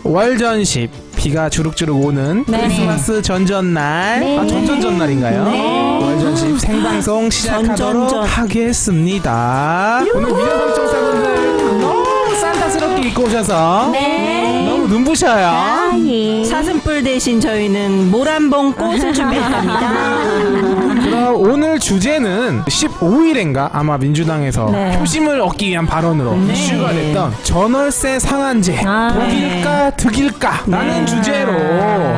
월전십 비가 주룩주룩 오는 크리스마스 전전날 전전전날인가요? 월전십 생방송 시작하도록 하겠습니다. 오늘 미녀 청취자분들 너무 산타스럽게 입고 오셔서 너무 눈부셔요. 사슴뿔 대신 저희는 모란봉 꽃을 준비했답니다. 그럼 오늘 주제는 15일인가 아마 민주당에서 표심을 얻기 위한 발언으로 이슈가 됐던 전월세 상한제 독일까 득일까 라는 주제로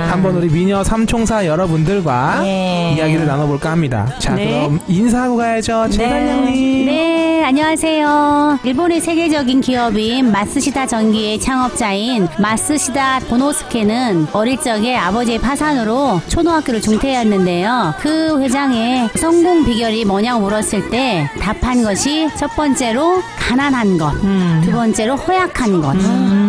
한번 우리 미녀 삼총사 여러분들과 이야기를 나눠볼까 합니다. 자 그럼 인사하고 가야죠. 최단영님. 네, 안녕하세요. 일본의 세계적인 기업인 마쓰시다 전기의 창업자인 마쓰시다 보노스케는 어릴 적에 아버지의 파산으로 초등학교를 중퇴했는데요. 그 회장의 성공 비결이 뭐냐고 물었을 때 답한 것이 첫 번째로 가난한 것, 두 번째로 허약한 것,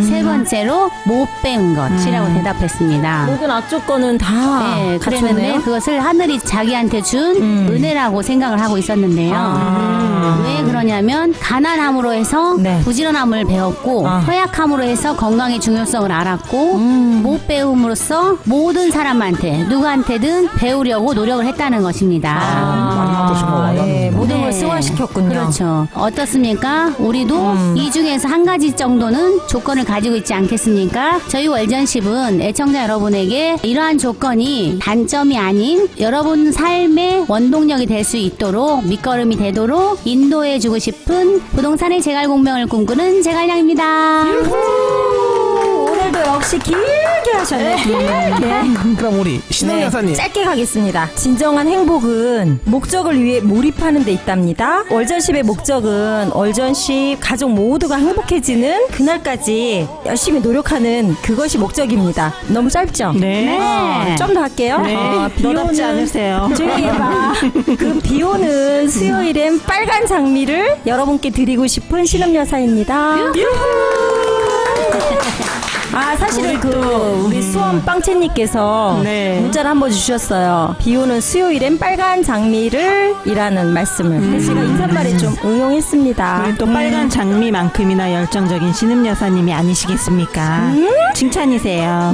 세 번째로 못 배운 것이라고 대답했습니다. 모든 악조건은 다 그랬는데 그것을 하늘이 자기한테 준 은혜라고 생각을 하고 있었는데요. 왜 그러냐면 가난함으로 해서 부지런함을 배웠고 허약함으로 해서 건강의 중요성을 알았고 못 배움으로써 모든 사람한테 누구한테든 배우려고 노력을 했다는 것입니다. 모든 걸 승화시켰군요. 그렇죠. 어떻습니까? 우리도 이 중에서 한 가지 정도는 조건을 가지고 있지 않겠습니까? 저희 월전십은 애청자 여러분에게 이러한 조건이 단점이 아닌 여러분 삶의 원동력이 될 수 있도록 밑거름이 되도록 인도해주고 싶은 부동산의 제갈공명을 꿈꾸는 제갈량입니다. 오늘도 역시 길게 하셨네. 길게. 그럼 우리 신동 여사님. 짧게 가겠습니다. 진정한 행복은 목적을 위해 몰입하는 데 있답니다. 월전십의 목적은 월전십 가족 모두가 행복해지는 그날까지 열심히 노력하는 그것이 목적입니다. 너무 짧죠? 좀 더 할게요. 너답지 않으세요. 조용히 해봐. 그 비오는 수요일엔 빨간 장미를 여러분께 드리고 싶은 신음여사입니다. 사실은 우리 수원 빵채님께서 문자를 한번 주셨어요. 비오는 수요일엔 빨간 장미를 이라는 말씀을. 그래서 제가 인사말에 좀 응용했습니다. 우리 또 빨간 장미만큼이나 열정적인 신음 여사님이 아니시겠습니까? 칭찬이세요.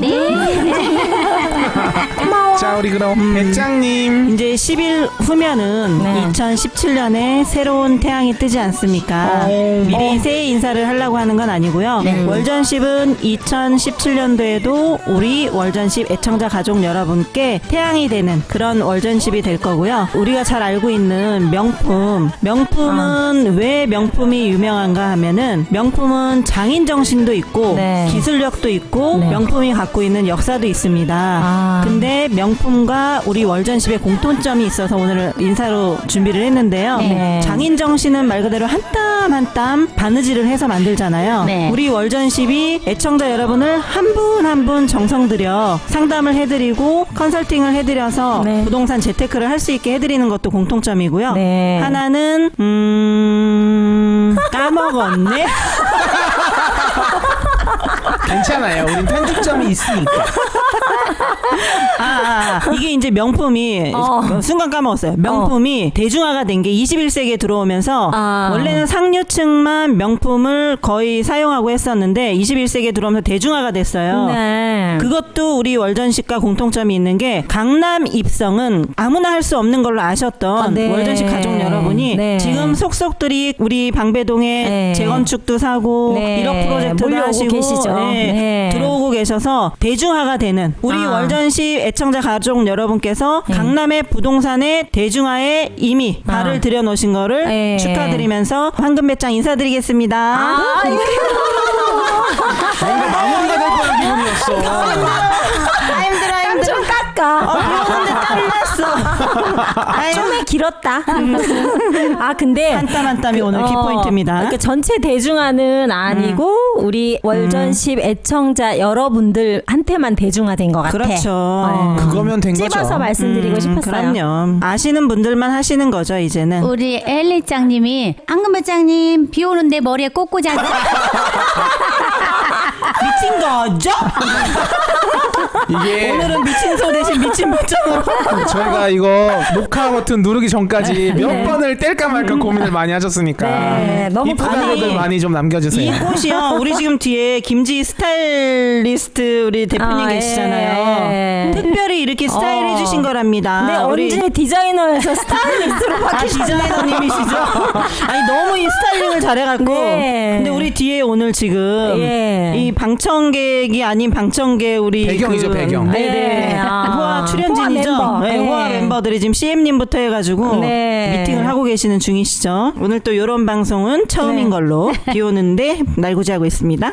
자 우리 그럼 배짱님. 이제 10일 후면은 2017년에 새로운 태양이 뜨지 않습니까? 미리 새해 인사를 하려고 하는 건 아니고요. 월전십은 2017년도에도 우리 월전십 애청자 가족 여러분께 태양이 되는 그런 월전십이 될 거고요. 우리가 잘 알고 있는 명품은 왜 명품이 유명한가 하면은 명품은 장인 정신도 있고 기술력도 있고 명품이 갖고 있는 역사도 있습니다. 근데 명품과 우리 월전십의 공통점이 있어서 오늘 인사로 준비를 했는데요. 장인 정신은 말 그대로 한 땀 한 땀 바느질을 해서 만들잖아요. 우리 월전십이 애청자 여러분을 한 분 한 분 정성 들여 상담을 해드리고 컨설팅을 해드려서 부동산 재테크를 할 수 있게 해드리는 것도 공통점이고요. 하나는 까먹었네. 괜찮아요. 우린 편집점이 있으니까. 이게 이제 명품이 순간 까먹었어요. 명품이 대중화가 된 게 21세기에 들어오면서 원래는 상류층만 명품을 거의 사용하고 했었는데 21세기에 들어오면서 대중화가 됐어요. 그것도 우리 월전십과 공통점이 있는 게 강남 입성은 아무나 할 수 없는 걸로 아셨던 월전십 가족 여러분이 지금 속속들이 우리 방배동에 재건축도 사고 1억 프로젝트도 하시고 계시죠. 들어오고 계셔서 대중화가 되는 우리 월전십 애청자 가족 여러분께서 강남의 부동산의 대중화에 이미 발을 들여놓으신 거를 축하드리면서 황금 배짱 인사드리겠습니다. 뭔가 마무리가 될 뻔한 기분이었어. 힘들어. 좀 깎아. 근데 땀 났어. 좀에 길었다. 근데 한 땀 한 땀이 오늘 키포인트입니다. 그러니까 전체 대중화는 아니고 우리 월전십 애청자 여러분들한테만 대중화된 것 같아. 그렇죠. 그거면 된 거죠. 찝어서 말씀드리고 싶었어요. 그럼요. 아시는 분들만 하시는 거죠 이제는. 우리 엘리짱님이 앙금배짱님 비 오는데 머리에 꽃꽂이 하자. 미친 거. 꺼져. 이게 오늘은 미친 소 대신 미친 목적으로. 저희가 이거 녹화 버튼 누르기 전까지 몇 네. 번을 뗄까 말까 고민을 많이 하셨으니까 네, 너무 이쁘다고들 아니, 많이 좀 남겨주세요. 이 꽃이요. 우리 지금 뒤에 김지 스타일리스트 우리 대표님 계시잖아요. 예. 특별히 이렇게 스타일해 주신 거랍니다. 네, 우리 언제 디자이너에서 스타일리스트로 바뀌셨나요? 디자이너님이시죠? 아니 너무 이 스타일링을 잘해갖고. 네. 근데 우리 뒤에 오늘 지금 예. 이 방청객이 아닌 방청객 우리 배경이죠, 배경. 네네. 네. 호화 출연진이죠. 호화 멤버. 네, 네. 호화 멤버들이 지금 CM님부터 해가지고 네. 미팅을 하고 계시는 중이시죠. 오늘 또 이런 방송은 처음인 네. 걸로 비 오는데 날고지하고 있습니다.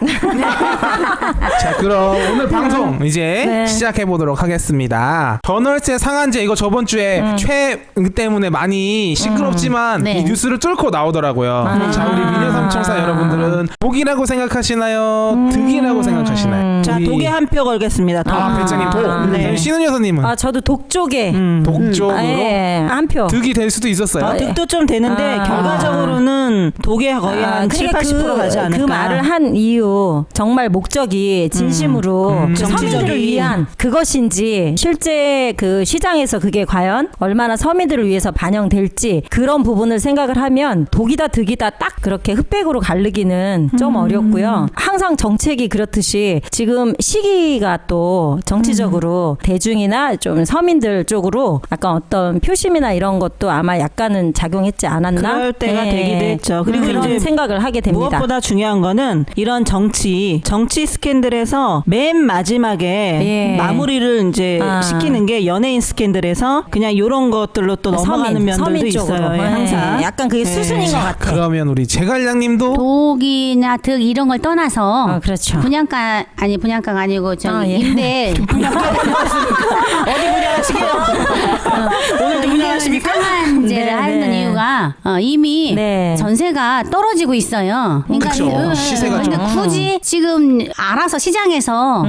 자, 그럼 오늘 방송 이제 네. 시작해 보도록 하겠습니다. 전월세 상한제 이거 저번 주에 최응 때문에 많이 시끄럽지만 네. 이 뉴스를 뚫고 나오더라고요. 자, 우리 미녀 삼총사 여러분들은 복이라고 생각하시나요? 득이라고 생각하시나요? 자, 우리- 독에 한 표 걸겠습니다. 독. 아, 배짱님 독. 네. 신은 여사님은 아, 저도 독쪽에 독 쪽으로 예, 한 표. 득이 될 수도 있었어요. 득도 좀 되는데 아. 결과적으로는 독에 거의 한 7, 그러니까 80% 가지 않을까. 그 말을 한 이유 정말 목적이 진심으로 그 정치적인. 서민들을 위한 그것인지 실제 그 시장에서 그게 과연 얼마나 서민들을 위해서 반영될지 그런 부분을 생각을 하면 독이다 득이다 딱 그렇게 흑백으로 가르기는 좀 어렵고요. 항상 정책이 그렇듯이 지금 시기가 또 정치적으로 대중이나 좀 서민들 쪽으로 약간 어떤 표심이나 이런 것도 아마 약간은 작용했지 않았나? 그럴 때가 예. 되기도 했죠. 그리고 그런 이제 생각을 하게 됩니다. 무엇보다 중요한 거는 이런 정치 스캔들에서 맨 마지막에 예. 마무리를 이제 아. 시키는 게 연예인 스캔들에서 그냥 이런 것들로 또 넘어가는 면들도 있어요. 예, 항상. 약간 그게 수순인 것 같아. 그러면 우리 제갈량님도 독이나 득 이런 걸 떠나서 아, 그렇죠. 분양가가 아니고 저기 예. 임대 어디 분양하시게요? 오늘도 분양하십니까? 상한제를 네, 하는 네. 이유가 이미 네. 전세가 떨어지고 있어요. 그쵸. 시세가 근데 좀. 굳이 지금 알아서 시장에서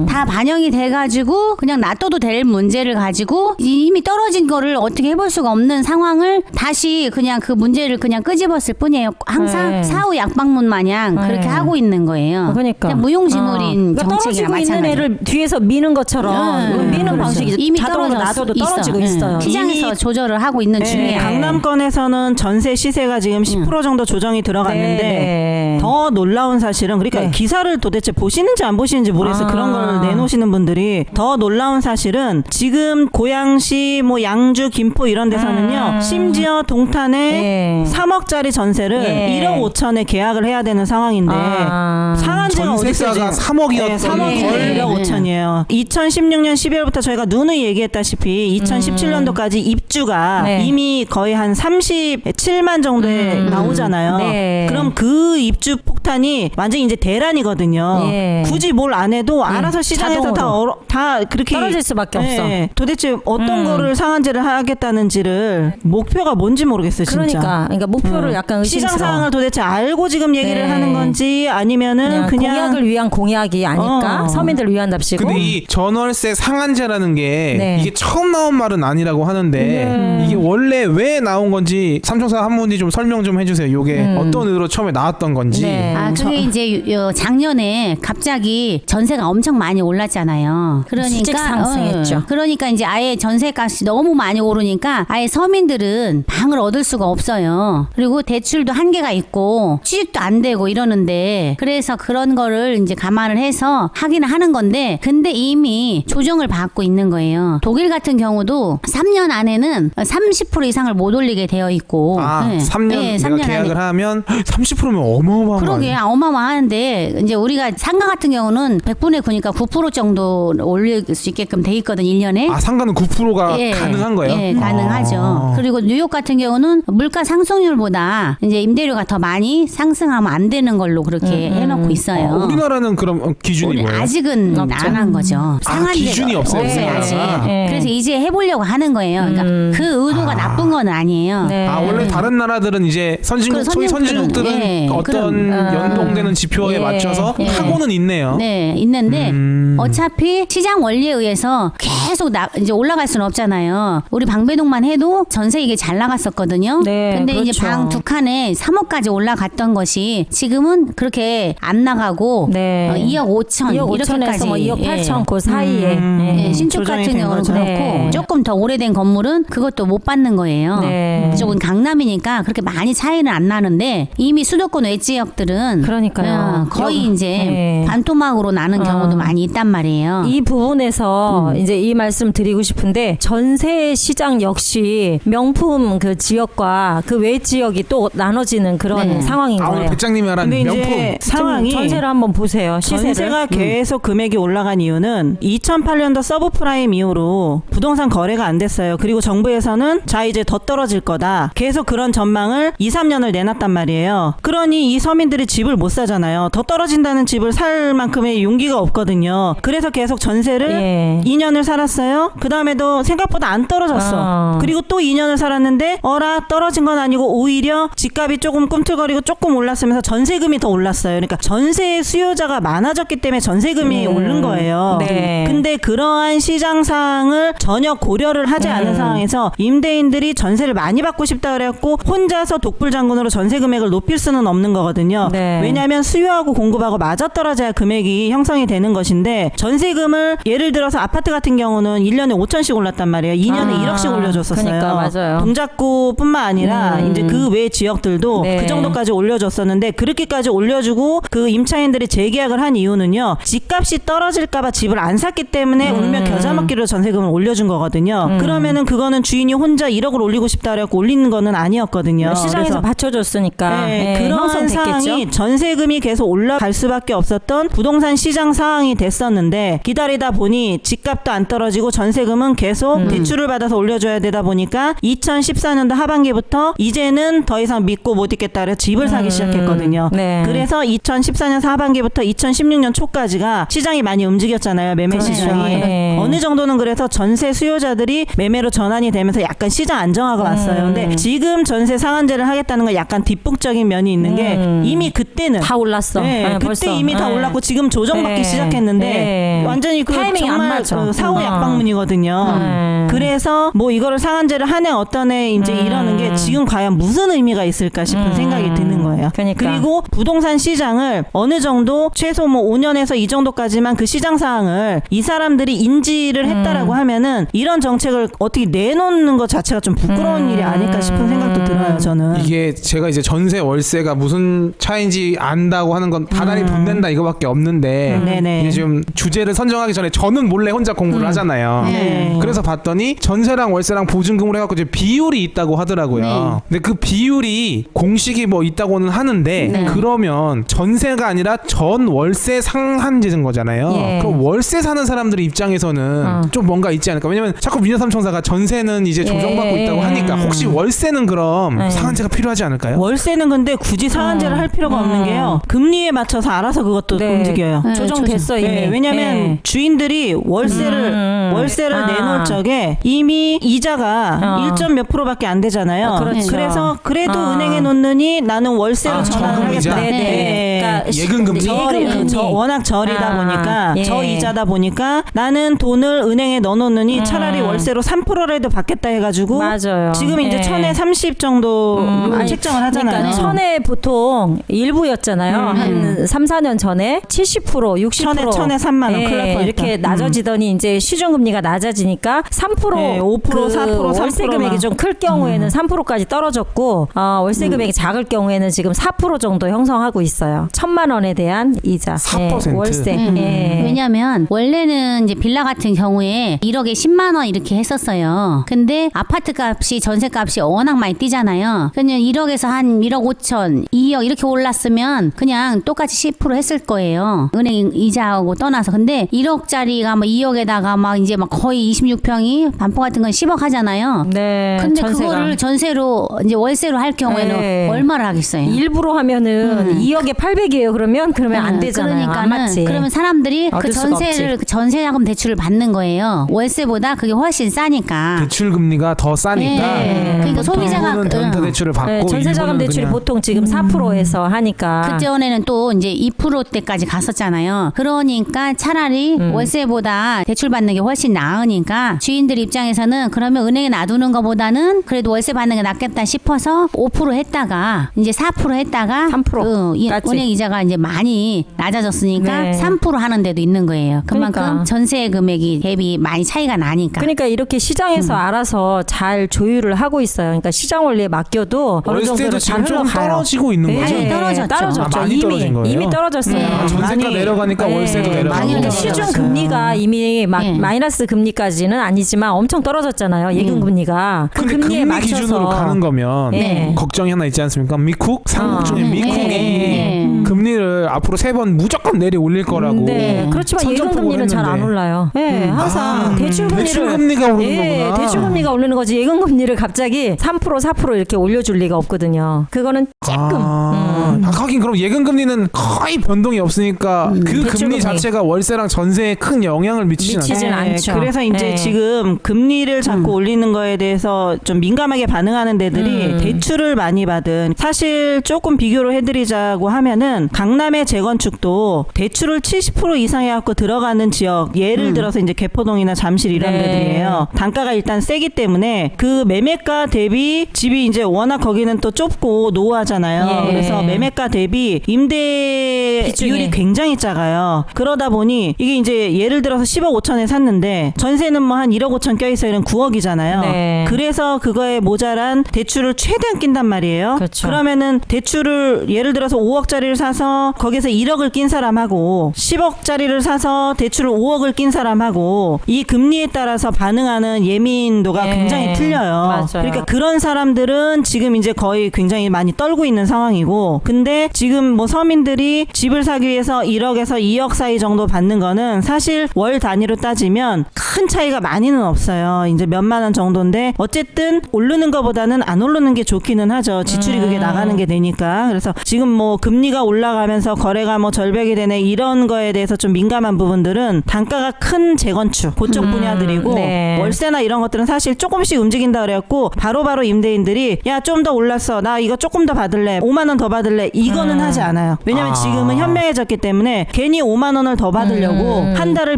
다 반영이 돼가지고 그냥 놔둬도 될 문제를 가지고 이미 떨어진 거를 어떻게 해볼 수가 없는 상황을 다시 그냥 그 문제를 그냥 끄집었을 뿐이에요. 항상 네. 사후 약방문 마냥 네. 그렇게 하고 있는 거예요. 그러니까 그냥 무용지물인 그러니까 정책이랑 떨어지고 있는 마찬가지. 애를 뒤에서 미는 것처럼 미는 방식이 이미 자동으로 놔둬도 떨어지고 있어요. 시장에서 이미- 조절을 하고 있는 네, 중이에요. 강남권에서는 전세 시세가 지금 10% 정도 조정이 들어갔는데 네. 더 놀라운 사실은 그러니까 네. 기사를 도대체 보시는지 안 보시는지 모르겠어요. 아. 그런 걸 내놓으시는 분들이 더 놀라운 사실은 지금 고양시 뭐 양주 김포 이런 데서는요. 심지어 동탄에 네. 3억짜리 전세를 예. 1억 5천에 계약을 해야 되는 상황인데 아. 상한제가 어디 있어요? 전세가가 지금? 3억이었던 네, 3억이 걸. 1억 5천이에요. 2016년 12월부터 저희가 누누이 얘기했다시피 2017년도까지 입주가 네. 이미 거의 한 37만 정도에 나오잖아요. 네. 그럼 그 입주 폭탄이 완전히 이제 대란이거든요. 예. 굳이 뭘 안 해도 알아서 시장에서 자동으로. 다 그렇게 떨어질 수밖에 없어. 도대체 어떤 거를 상한제를 하겠다는지를 목표가 뭔지 모르겠어요, 진짜. 그러니까 목표를 약간 시장 의심스러워. 상황을 도대체 알고 지금 얘기를 네. 하는 건지 아니면은 그냥 공약을 위한 공약이 아닐까? 서민들을 위한 답시고. 근데 이 전월세 상한제라는 게 네. 이게 처음 나온 말은 아니라고 하는데 이게 원래 왜 나온 건지 삼총사 한 분이 좀 설명 좀 해주세요. 이게 어떤 의도로 처음에 나왔던 건지. 네. 그게 이제 작년에 갑자기 전세가 엄청 많이 올랐잖아요. 수직 상승했죠. 그러니까 이제 아예 전세값이 너무 많이 오르니까 아예 서민들은 방을 얻을 수가 없어요. 그리고 대출도 한계가 있고 취직도 안 되고 이러는데 그래서 그런 거를 이제 감안을 해서 하기는 하는 건데 근데 이미 조정을 받고 있는 거예요. 독일 같은 경우도 3년 안에는 30% 이상을 못 올리게 되어 있고 3년 네, 내가 3년 계약을 안에. 하면 30%면 어마어마한 그러게 거예요. 어마어마한데 이제 우리가 상가 같은 경우는 100분의 9니까 9% 정도 올릴 수 있게끔 돼 있거든 1년에. 상가는 9%가 가능한 거예요? 예, 가능하죠. 아. 그리고 뉴욕 같은 경우는 물가 상승률보다 이제 임대료가 더 많이 상승하면 안 되는 걸로 그렇게 해놓고 있어요. 우리나라는 그럼 기준이 뭐예요? 아직은 안 한 거죠. 상한제가 기준이 없어요, 없어요, 아직. 우리나라가. 네. 그래서 이제 해보려고 하는 거예요. 그러니까 그 의도가 나쁜 건 아니에요. 네. 원래 다른 나라들은 이제 선진국, 그 소위 선진국들은 예, 어떤 그럼. 연동되는 지표에 예. 맞춰서 예. 하고는 있네요. 네, 있는데 어차피 시장 원리에 의해서 계속 이제 올라갈 수는 없잖아요. 우리 방배동만 해도 전세 이게 잘 나갔었거든요. 네, 근데 이제 그렇죠. 방 두 칸에 3억까지 올라갔던 것이 지금은 그렇게 안 나가고 네. 2억 5천 2억 5천에서 이렇게까지. 뭐 2억 8천 예. 그 사이에. 예, 신축 조정이 같은 된 경우는 거죠. 그렇고 네. 조금 더 오래된 건물은 그것도 못 받는 거예요. 네. 이쪽은 강남이니까 그렇게 많이 차이는 안 나는데 이미 수도권 외 지역들은 그러니까요. 거의 여기- 이제 네. 반토막으로 나는 경우도 많이 있단 말이에요. 이 부분에서 이제 이 말씀 드리고 싶은데 전세 시장 역시 명품 그 지역과 그 외 지역이 또 나눠지는 그런 네. 상황인 오늘 거예요. 백장님이 말한 근데 명품. 이제 상황이 전세를 한번 보세요. 시세를. 전세가 계속 금액이 올라간 이유는 2008년도 서브프라임 이후로 부동산 거래가 안 됐어요. 그리고 정부에서는 자 이제 더 떨어질 거다. 계속 그런 전망을 2, 3년을 내놨단 말이에요. 그러니 이 서민들이 집을 못 사잖아요. 더 떨어진다는 집을 살 만큼의 용기가 없거든요. 그래서 계속 전세를 예. 2년을 살았어요. 그 다음에도 생각보다 안 떨어졌어. 그리고 또 2년을 살았는데 어라 떨어진 건 아니고 오히려 집값이 조금 꿈틀거리고 조금 올랐으면서 전세금이 더 올랐어요. 그러니까 전세 수요자가 많아졌기 때문에 전세금이 오른 거예요. 네. 근데 그러한 시장 상황을 전혀 고려를 하지 않은 상황에서 임대인들이 전세를 많이 받고 싶다 그래갖고 혼자서 독불장군으로 전세 금액을 높일 수는 없는 거거든요. 네. 왜냐하면 수요하고 공급하고 맞아떨어져야 금액이 형성이 되는 것인데 전세금을 예를 들어서 아파트 같은 경우는 1년에 5천씩 올랐단 말이에요. 2년에 1억씩 올려줬었어요. 그러니까 맞아요. 동작구뿐만 아니라 이제 그 외 지역들도 네. 그 정도까지 올려줬었는데 그렇게까지 올려주고 그 임차인들이 재계약을 한 이유는요. 집값이 떨어질까봐 집을 안 샀기 때문에 울며 겨자 먹기로 전세금을 올려준 거거든요. 그러면은 그거는 주인이 혼자 1억을 올리고 싶다 그래갖고 올리는 거는 아니었거든요. 시장에서 그래서 받쳐줬으니까 네, 예, 그런 형성됐겠죠. 상황이 전세금이 계속 올라갈 수밖에 없었던 부동산 시장 상황이 됐었는데 기다리다 보니 집값도 안 떨어지고 전세금은 계속 대출을 받아서 올려줘야 되다 보니까 2014년도 하반기부터 이제는 더 이상 믿고 못 있겠다 그래서 집을 사기 시작했거든요. 네. 그래서 2014년 하반기부터 2016년 초까지가 시장이 많이 움직였잖아요. 매매 그렇죠. 시장이. 예. 어느 정도는 그래서 전세 수요자들이 매매로 전환이 되면서 약간 시장 안정화가 왔어요. 근데 지금 전세 상한제를 하겠다는 건 약간 뒷북적인 면이 있는 게 이미 그때는 다 올랐어. 네, 네, 그때 벌써. 이미 다 네. 올랐고 지금 조정받기 네. 시작했는데 네. 완전히 그 타이밍이 안 정말 맞아. 그 사후 약방문이거든요. 그래서 뭐 이거를 상한제를 하네 어떠네 이제 이러는 게 지금 과연 무슨 의미가 있을까 싶은 생각이 드는 거예요. 그러니까. 리고 부동산 시장을 어느 정도 최소 뭐 5년에서 이 정도까지만 그 시장 상황을 이 사람들이 인지를 했다라고 하면은 이런 정책을 어떻게 내놓는 것 자체가 좀 부끄러운 일이 아닐까 싶은 생각도 들어요. 저는. 이게 제가 이제 전세 월세가 무슨 차이인지 안다고 하는 건 다달이 돈 낸다 이거밖에 없는데 네네. 이게 지금 주제를 선정하기 전에 저는 몰래 혼자 공부를 하잖아요. 네. 그래서 봤더니 전세랑 월세랑 보증금을 해갖고 이제 비율이 있다고 하더라고요. 근데 그 비율이 공식이 뭐 있다고는 하는데 그러면 전세가 아니라 전 월세 상한제인 거잖아요. 예. 그럼 월세 사는 사람들 입장에서는 좀 뭔가 있지 않을까? 왜냐면 자꾸 민주삼총사가 전세는 이제 조정받고 예. 있다고 하니까 혹시 월세는 그럼 상한제가 필요하지 않을까요? 월세는 근데 굳이 상한제를 할 필요가 없는 게요. 금리에 맞춰서 알아서 그것도 네. 움직여요. 네, 조정됐어 이미. 네, 왜냐면 네. 주인들이 월세를 아. 내놓을 적에 이미 이자가 1점 몇 프로밖에 안 되잖아요. 그렇죠. 그래서 그래도 아. 은행에 놓느니 나는 월세로 전환을 저금이자? 하겠다. 네. 그러니까 예금금리? 예금금리. 워낙 절이다 아, 보니까 예. 저이자다 보니까 나는 돈을 은행에 넣어놓느니 차라리 월세로 3%라도 받겠다 해가지고 맞아요. 지금 이제 예. 천에 30 정도 아니, 책정을 하잖아요. 그러니까 천에 보통 일부였잖아요. 한 3, 4년 전에 70%, 60% 천에 3만 원. 큰일 날 뻔했다. 이렇게 낮아지더니 이제 시중금리가 낮아지니까 3% 네, 5%, 4%, 월세 3% 금액이 만. 좀 클 경우에는 3%까지 떨어졌고 월세 금액이 작을 경우에는 지금 4% 정도 형성하고 있어요. 1,000만 원에 대한 이자. 4%? 월세. 예. 왜냐면 원래는 이제 빌라 같은 경우에 1억에 10만 원 이렇게 했었어요. 근데 아파트 값이 전세 값이 워낙 많이 뛰잖아요. 그냥 1억에서 한 1억 5천, 2억 이렇게 올랐으면 그냥 똑같이 10% 했을 거예요. 은행 이자하고 떠나서. 근데 1억짜리가 뭐 2억에다가 막 이제 막 거의 26평이 반포 같은 건 10억 하잖아요. 네. 근데 전세가. 그거를 전세로 이제 월세로 할 경우에는 네. 얼마를 하겠어요? 일부러 하면은 2억에 800이에요. 그러면 안 되잖아요. 안 그러니까는 맞지. 그러면 사람들이 그 얻을 수가 전세를 그 전세자금 대출을 받는 거예요. 월세보다 그게 훨씬 싸니까. 대출 금리가 더 싸니까 네. 그러니까 소비자가 일부는 전세 대출을 받고 네, 전세자금 일부는 대출이 그냥 보통 지금 4%에서 하니까. 그전에는 또 이제 2%대까지 갔었잖아요. 그러니까 차라리 월세보다 대출 받는 게 훨씬 나으니까 주인들 입장에서는 그러면 은행에 놔두는 것보다는 그래도 월세 받는 게 낫겠다 싶어서 5% 했다가 이제 4% 했다가 3% 까지. 은행 이자가 이제 많이 낮아졌으니까 보니까 네. 3% 하는 데도 있는 거예요. 그만큼 그러니까. 전세 금액이 대비 많이 차이가 나니까. 그러니까 이렇게 시장에서 알아서 잘 조율을 하고 있어요. 그러니까 시장 원리에 맡겨도 어느 월세도 정도로 지금 잘 조금 흘러가요. 떨어지고 있는 거죠? 네, 떨어졌죠. 떨어졌죠. 아, 많이 떨어진 거예요? 이미 떨어졌어요. 아, 전세가 많이- 내려가니까 네. 월세도 많이 내려가고. 떨어졌어요. 시중 금리가 이미 막 네. 마이너스 금리까지는 아니지만 엄청 떨어졌잖아요. 예금 금리가. 그 근데 금리에 금리 맞춰서 기준으로 가는 거면 네. 걱정이 하나 있지 않습니까? 미국 상국 중에 미국이 네. 금리를 앞으로 3번 무조건 내리 올릴 거라고. 네. 그렇지만 예금 선전포고를 금리는 잘 안 했는데. 올라요. 네, 항상 대출 금리를 대출 금리가 오르는 거구나. 대출 금리가 오르는 거지 예금 금리를 갑자기 3% 4% 이렇게 올려줄 리가 없거든요. 그거는 조금 하긴 그럼 예금 금리는 거의 변동이 없으니까 그 대출 금리 금리. 자체가 월세랑 전세에 큰 영향을 미치진 않아요. 미치진 않죠. 그래서 이제 네. 지금 금리를 자꾸 올리는 거에 대해서 좀 민감하게 반응하는 데들이 대출을 많이 받은, 사실 조금 비교를 해드리자고 하면은 강남의 재건축도 대출을 70% 이상 해갖고 들어가는 지역, 예를 들어서 이제 개포동이나 잠실 이런 네. 데들이에요. 단가가 일단 세기 때문에 그 매매가 대비 집이 이제 워낙 거기는 또 좁고 노후하잖아요. 예. 그래서 매매가 대비 임대 비중이. 비율이 굉장히 작아요. 그러다 보니 이게 이제 예를 들어서 10억 5천에 샀는데 전세는 뭐 한 1억 5천 껴있어야 9억이잖아요. 네. 그래서 그거에 모자란 대출을 최대한 낀단 말이에요. 그렇죠. 그러면은 대출을 예를 들어서 5억짜리를 사서 거기서 1억을 낀 사람하고 10억짜리를 사서 대출을 5억을 낀 사람하고 이 금리에 따라서 반응하는 예민도가 네. 굉장히 틀려요. 맞아요. 그러니까 그런 사람들은 지금 이제 거의 굉장히 많이 떨고 있는 상황이고, 근데 지금 뭐 서민들이 집을 사기 위해서 1억에서 2억 사이 정도 받는 거는 사실 월 단위로 따지면 큰 차이가 많이는 없어요. 이제 몇만 원 정도인데 어쨌든 오르는 것보다는 안 오르는 게 좋기는 하죠. 지출이 그게 나가는 게 되니까. 그래서 지금 뭐 금리가 올라가면서 거래가 뭐 절벽이 되네 이런 거에 대해서 좀 민감한 부분들은 단가가 큰 재건축 그쪽 분야들이고, 네. 월세나 이런 것들은 사실 조금씩 움직인다 그래갖고 바로바로 임대인들이 야 좀 더 올랐어, 나 이거 조금 더 받을래, 5만 원 더 받을래, 이거는 하지 않아요. 왜냐면 지금은 현명해졌기 때문에 괜히 5만 원을 더 받으려고 한 달을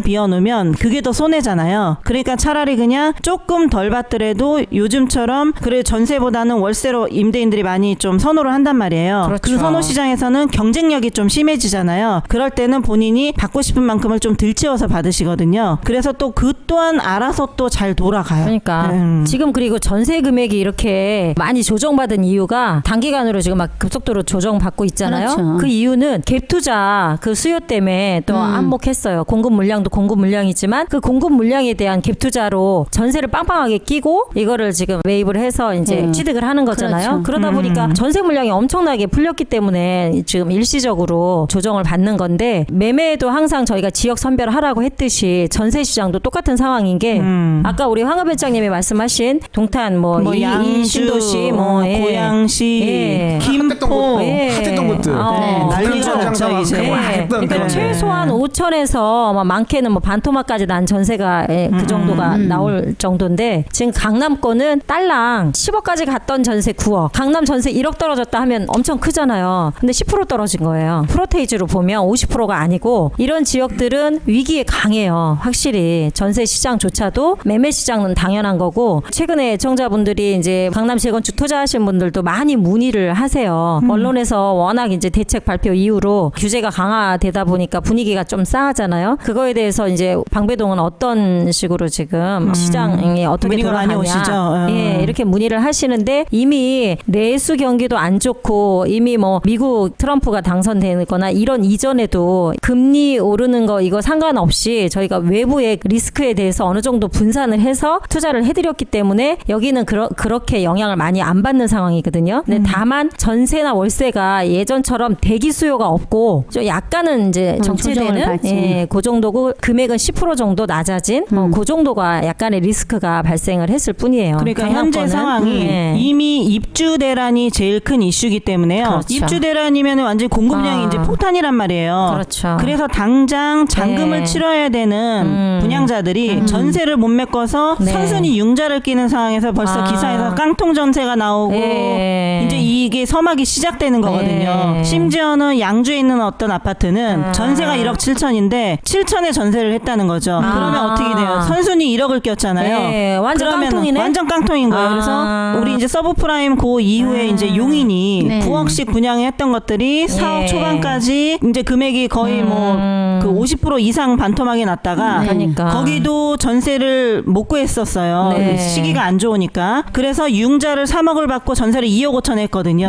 비워놓으면 그게 더 손해잖아요. 그러니까 차라리 그냥 조금 덜 받더라도 요즘처럼 그래 전세보다는 월세로 임대인들이 많이 좀 선호를 한단 말이에요. 그렇죠. 그 선호 시장에서는 경쟁력이 좀 심해지잖아요. 그럴 때는 본인이 받고 싶은 만큼을 좀 들채워서 받으시거든요. 그래서 또 그 또한 알아서 또 잘 돌아가요. 그러니까 지금 그리고 전세 금액이 이렇게 많이 조정받은 이유가 단기간으로 지금 막 급속도로 조정받고 있잖아요. 그렇죠. 그 이유는 갭 투자 그 수요 때문에 또 한몫했어요. 공급 물량도 공급 물량이지만 그 공급 물량에 대한 갭 투자로 전세를 빵빵하게 끼고 이거를 지금 매입을 해서 이제 취득을 하는 거잖아요. 그렇죠. 그러다 보니까 전세 물량이 엄청나게 풀렸기 때문에 지금 일시적으로 조정을 받는 건데, 매매에도 항상 저희가 지역 선별하라고 했듯이 전세 시장도 똑같은 상황인 게 아까 우리 황금 회장님이 말씀하신 동탄 뭐 양주, 신도시 뭐 고양시, 예. 김포, 핫했던 곳들. 네, 난리가 났죠, 이제. 했던 그러니까 그런 최소한 5천에서 많게는 뭐 반토막까지 난 전세가 그 정도가 나올 정도인데, 지금 강남권은 딸랑 10억까지 갔던 전세 9억, 강남 전세 1억 떨어졌다 하면 엄청 크잖아요. 근데 10% 떨어진 거예요. 프로테이지로 보면 50%가 아니고, 이런 지역들은 위기에 강해요. 확실히 전세 시장조차도. 매매 시장은 당연한 거고, 최근에 애청자분들이 이제 강남 재건축 투자하신 분들도 많이 문의를 하세요. 언론에서 워낙 이제 대책 발표 이후로 규제가 강화되다 보니까 분위기가 좀 싸하잖아요. 그거에 대해서 이제 방배동은 어떤 식으로 지금 시장이 어떻게 문의가 많이 돌아가냐, 오시죠. 예, 이렇게 문의를 하시는데, 이미 내수 경기도 안 좋고 이미 뭐 미국 트럼프가 당선되거나 이런 이전에도 금리 오르는 거 이거 상관없이 저희가 외부의 리스크에 대해서 어느 정도 분산을 해서 투자를 해드렸기 때문에 여기는 그렇게 영향을 많이 안 받는 상황이거든요. 근데 다만 전세나 월세가 예전처럼 대기 수요가 없고 좀 약간은 이제 조정을 정체되는 받지. 그 정도고, 금액은 10% 정도 낮아진 그 정도가 약간의 리스크가 발생을 했을 뿐이에요. 그러니까 강남권은. 현재 상황이 예. 이미 입주 대란이 제일 큰 이슈이기 때문에요. 그렇죠. 입주 대란이면 완전 공급량이 이제 폭탄이란 말이에요. 그렇죠. 그래서 당장 잔금을 네. 치러야 되는 분양자들이 전세를 못 메꿔서 네. 선순위 융자를 끼는 상황에서 벌써 아. 기사에서 깡통 전세가 나오고 예. 이제 이게 서막이 시작되는 거거든요. 거거든요. 네. 심지어는 양주에 있는 어떤 아파트는 전세가 1억 7천인데 7천에 전세를 했다는 거죠. 그러면 어떻게 돼요? 선순위 1억을 꼈잖아요. 네, 완전 그러면 깡통이네? 완전 깡통인 거예요. 그래서 우리 이제 서브프라임 그 이후에 이제 용인이 네. 9억씩 분양했던 것들이 4억 예. 초반까지 이제 금액이 거의 뭐 그 50% 이상 반토막이 났다가 그러니까. 거기도 전세를 못 구했었어요. 네. 시기가 안 좋으니까. 그래서 융자를 3억을 받고 전세를 2억 5천 했거든요.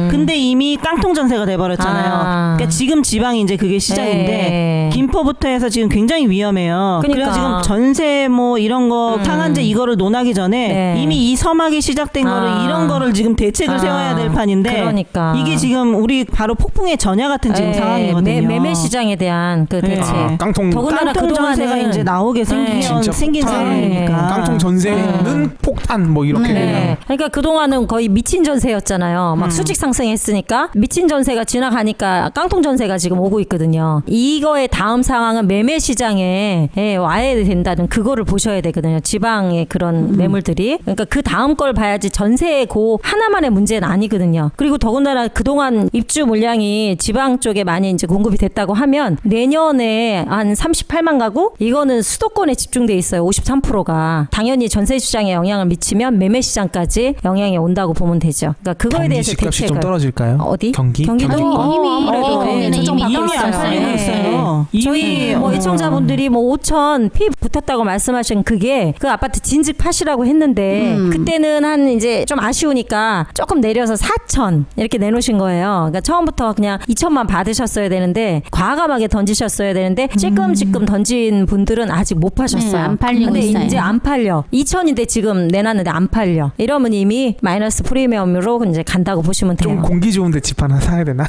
근데 이미 깡통 전세가 돼버렸잖아요. 아. 그러니까 지금 지방이 이제 그게 시작인데 네. 김포부터 해서 지금 굉장히 위험해요. 그러니까. 그래서 지금 전세 뭐 이런 거 상한제 이거를 논하기 전에 네. 이미 이 서막이 시작된 거를 이런 거를 지금 대책을 세워야 될 판인데 그러니까. 이게 지금 우리 바로 폭풍의 전야 같은 지금 상황이거든요. 매매 시장에 대한 그 네. 대책. 깡통 더군다나 깡통 전세가 그동안은 이제 나오게 진짜 생긴 폭탄, 상황이니까. 깡통 전세는 폭탄 뭐 이렇게 그냥. 네. 그러니까 그동안은 거의 미친 전세였잖아요. 막 수직 상승했으니까 미친 전세가 지나가니까 깡통 전세가 지금 오고 있거든요. 이거의 다음 상황은 매매 시장에 와야 된다는 그거를 보셔야 되거든요. 지방의 그런 매물들이. 그러니까 그 다음 걸 봐야지 전세 고 하나만의 문제는 아니거든요. 그리고 더군다나 그동안 입주 물량이 지방 쪽에 많이 이제 공급이 됐다고 하면 내년에 한 38만 가구? 이거는 수도권에 집중돼 있어요. 53%가. 당연히 전세 시장에 영향을 미치면 매매 시장까지 영향이 온다고 보면 되죠. 그러니까 그거에 경기 대해서 집값이 대책을 좀 떨어질까요? 어디? 경기도 경기도? 이미 아무래도 거기는 조정 이미 이미 안 팔리고 네. 있어요. 저희 뭐 애청자분들이 뭐 5천 피 붙었다고 말씀하신 그게 그 아파트 진즉 파시라고 했는데 그때는 한 이제 좀 아쉬우니까 조금 내려서 4천 이렇게 내놓으신 거예요. 그러니까 처음부터 그냥 2천만 받으셨어야 되는데 과감하게 던지셨어야 되는데 찔끔찔끔 던진 분들은 아직 못 파셨어요. 네, 안 팔리고 근데 있어요. 이제 안 팔려. 2천인데 지금 내놨는데 안 팔려. 이러면 이미 마이너스 프리미엄으로 이제 간다고 보시면 돼요. 좀 공기 좋은데 집 하나 사야 되나?